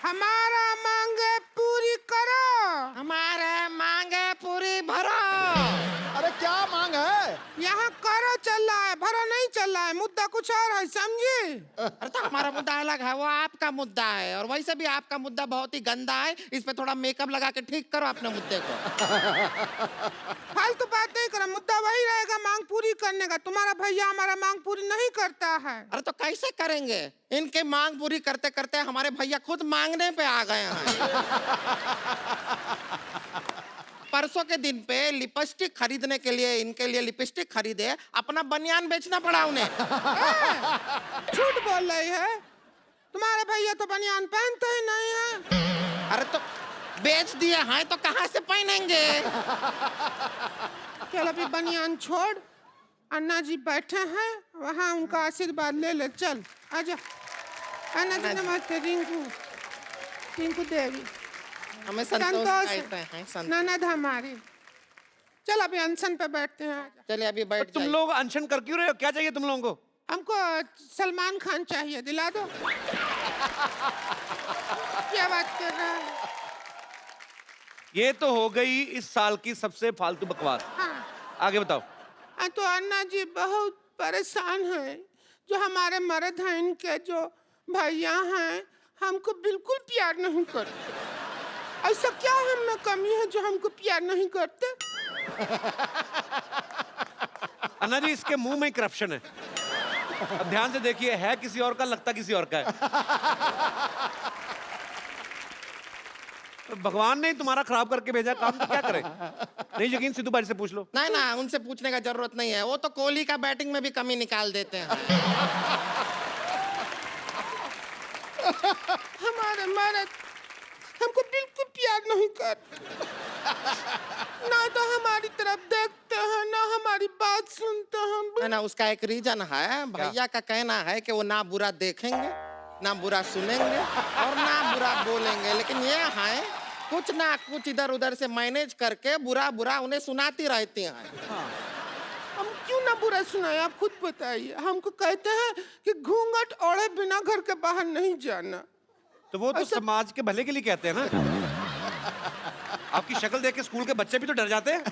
हमारा मांगे पूरी करो, हमारे मांगे पूरी भरो। अरे क्या मांग है? यहाँ करो चल रहा है, भरो नहीं चल रहा है। मुद्दा कुछ और है, समझे? अरे तो हमारा मुद्दा अलग है, वो आपका मुद्दा है, और वैसे भी आपका मुद्दा बहुत ही गंदा है। इस पे थोड़ा मेकअप लगा के ठीक करो अपने मुद्दे को। फालतू बात नहीं करो, मुद्दा वही रहेगा मांग पूरी करने का। तुम्हारा भैया हमारा मांग पूरी नहीं करता है। अरे तो कैसे करेंगे? इनके मांग पूरी करते करते हमारे भैया खुद मांगने पे आ गए हैं। परसों के दिन पे लिपस्टिक खरीदने के लिए इनके लिए लिपस्टिक खरीदे, अपना बनियान बेचना पड़ा उन्हें। झूठ बोल रही है, तुम्हारे भैया तो बनियान पहनते ही नहीं है। अरे तो बेच दिए हैं तो कहाँ से पहनेंगे? चल अभी बनियान छोड़, अन्ना जी बैठे हैं वहाँ, उनका आशीर्वाद ले ले। चल आजा। अन्ना जी नमस्ते। रिंकू देवी हमें संतोष ननद हमारी। चल अभी अनशन पे बैठते हैं। चलिए अभी बैठ। तुम लोग अनशन कर क्यों रहे हो? क्या चाहिए तुम लोगों को? हमको सलमान खान चाहिए, दिला दो। क्या बात कर रहा है? ये तो हो गई इस साल की सबसे फालतू बकवास। हाँ। आगे बताओ। तो अन्ना जी बहुत परेशान हैं, जो हमारे मर्द हैं, इनके जो भैया हैं हमको बिल्कुल प्यार नहीं करते। ऐसा क्या हम में कमी है जो हमको प्यार नहीं करते? अन्ना जी, इसके मुंह में करप्शन है। अब ध्यान से देखिए, है किसी और का, लगता किसी और का है। तो भगवान ने तुम्हारा खराब करके भेजा काम, तो क्या करें? नहीं यकीन, सिद्धू भाई से पूछ लो। नहीं ना, उनसे पूछने का जरूरत नहीं है, वो तो कोहली का बैटिंग में भी कमी निकाल देते हैं। हमारे मर्द हमको बिल्कुल प्यार नहीं कर, ना तो हमारी तरफ देखते हैं, ना हमारी बात सुनते हैं। ना, उसका एक रीजन है, भैया का कहना है कि वो ना बुरा देखेंगे, ना बुरा सुनेंगे और ना बुरा बोलेंगे, लेकिन ये है कुछ ना कुछ इधर उधर से मैनेज करके बुरा बुरा उन्हें सुनाती रहती हैं। हम क्यों ना बुरा सुनाए, आप खुद बताइए। हमको कहते हैं कि घूंघट ओढ़े बिना घर के बाहर नहीं जाना। तो वो तो समाज के भले के लिए कहते हैं ना। आपकी शक्ल देख के स्कूल के बच्चे भी तो डर जाते हैं।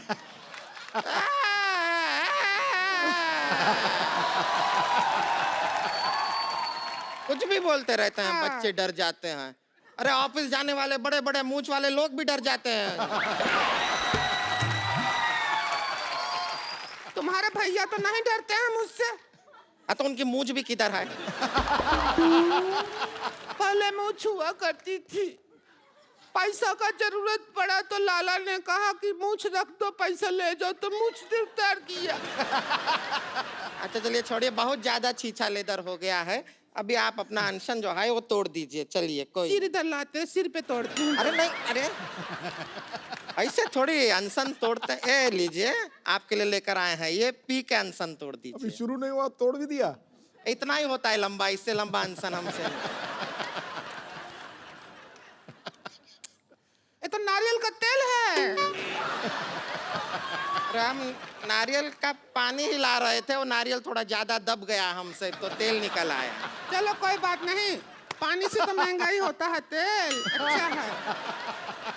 कुछ भी बोलते रहते हैं, बच्चे डर जाते हैं। अरे ऑफिस जाने वाले बड़े बड़े मूंछ वाले लोग भी डर जाते हैं। तुम्हारे भैया तो नहीं डरते हैं मुझसे। तो उनकी मूंछ भी किधर है? पहले मूंछ हुआ करती थी, पैसा का जरूरत पड़ा तो लाला ने कहा कि मूंछ रख दो, पैसा ले जाओ, तो मूंछ उतार किया। अच्छा चलिए छोड़िए, बहुत ज्यादा छीछा लेदर हो गया है। अभी आप अपना अनशन जो है वो तोड़ दीजिए। चलिए, कोई सिर इधर लाते, सिर पे तोड़ती हूँ। अरे नहीं, अरे ऐसे थोड़ी अनशन तोड़ते। ए लीजिए, आपके लिए लेकर आए हैं, ये पी के अनशन तोड़ अभी दीजिए। शुरू नहीं हुआ, तोड़ भी दिया। इतना ही होता है लंबा, इससे लंबा अनशन हमसे। ये तो नारियल का तेल है। अरे हम नारियल का पानी ही ला रहे थे, वो नारियल थोड़ा ज्यादा दब गया हमसे, तो तेल निकल आया। चलो कोई बात नहीं, पानी से तो महंगा ही होता है तेल। अच्छा है,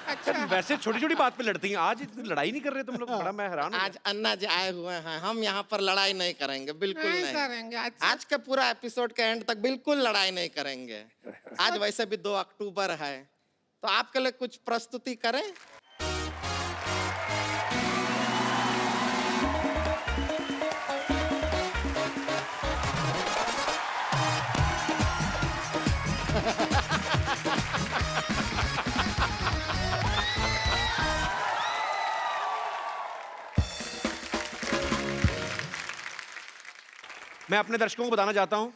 अच्छा है। वैसे छोटी छोटी बात पे लड़ती हैं, आज इतनी लड़ाई नहीं कर रहे तुम लोग। बड़ा मैं हैरान हूं। आज अन्ना जी आए हुए हैं, हम यहाँ पर लड़ाई नहीं करेंगे, बिल्कुल नहीं नहीं करेंगे। आज के पूरा एपिसोड के एंड तक बिल्कुल लड़ाई नहीं करेंगे। आज वैसे भी 2 अक्टूबर है, तो आपके लिए कुछ प्रस्तुति करें। मैं अपने दर्शकों को बताना चाहता हूं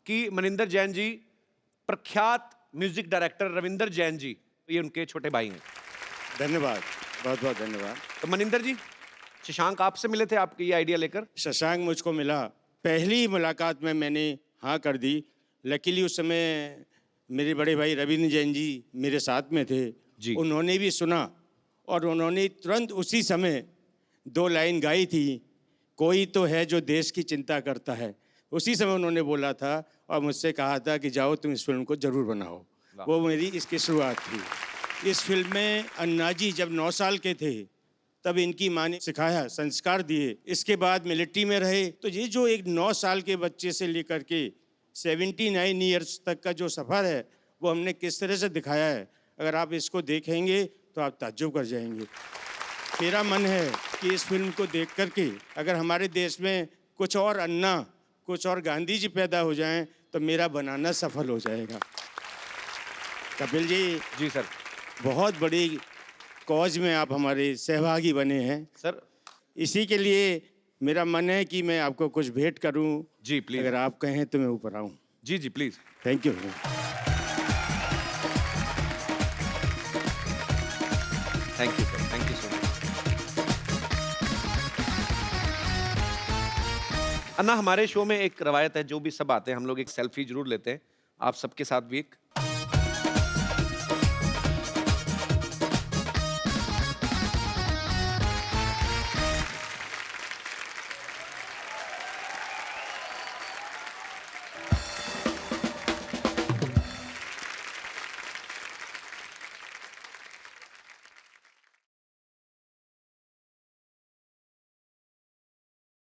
कि मनिंदर जैन जी प्रख्यात म्यूजिक डायरेक्टर रविंदर जैन जी, ये उनके छोटे भाई हैं। धन्यवाद, बहुत बहुत धन्यवाद। तो मनिंदर जी, शशांक आपसे मिले थे आपके ये आइडिया लेकर? शशांक मुझको मिला, पहली मुलाकात में मैंने हाँ कर दी। लकीली उस समय मेरे बड़े भाई रविंद्र जैन जी मेरे साथ में थे जी। उन्होंने भी सुना और उन्होंने तुरंत उसी समय 2 लाइन गाई थी, कोई तो है जो देश की चिंता करता है। उसी समय उन्होंने बोला था और मुझसे कहा था कि जाओ तुम इस फिल्म को ज़रूर बनाओ। वो मेरी इसकी शुरुआत थी। इस फिल्म में अन्ना जी जब 9 साल के थे तब इनकी माँ ने सिखाया, संस्कार दिए। इसके बाद मिलिट्री में रहे, तो ये जो एक 9 साल के बच्चे से लेकर के 79 ईयर्स तक का जो सफ़र है वो हमने किस तरह से दिखाया है। अगर आप इसको देखेंगे तो आप ताज्जुब कर जाएंगे। मेरा मन है कि इस फिल्म को देख करके अगर हमारे देश में कुछ और अन्ना, कुछ और गांधी जी पैदा हो जाएं तो मेरा बनाना सफल हो जाएगा। कपिल जी सर, बहुत बड़ी कॉज में आप हमारे सहभागी बने हैं सर। इसी के लिए मेरा मन है कि मैं आपको कुछ भेंट करूं। जी प्लीज, अगर आप कहें तो मैं ऊपर आऊं। जी जी please. Thank you. Thank you sir, thank you so much. Anna, हमारे शो में एक रवायत है, जो भी सब आते हैं हम लोग एक सेल्फी जरूर लेते हैं। आप सबके साथ भी एक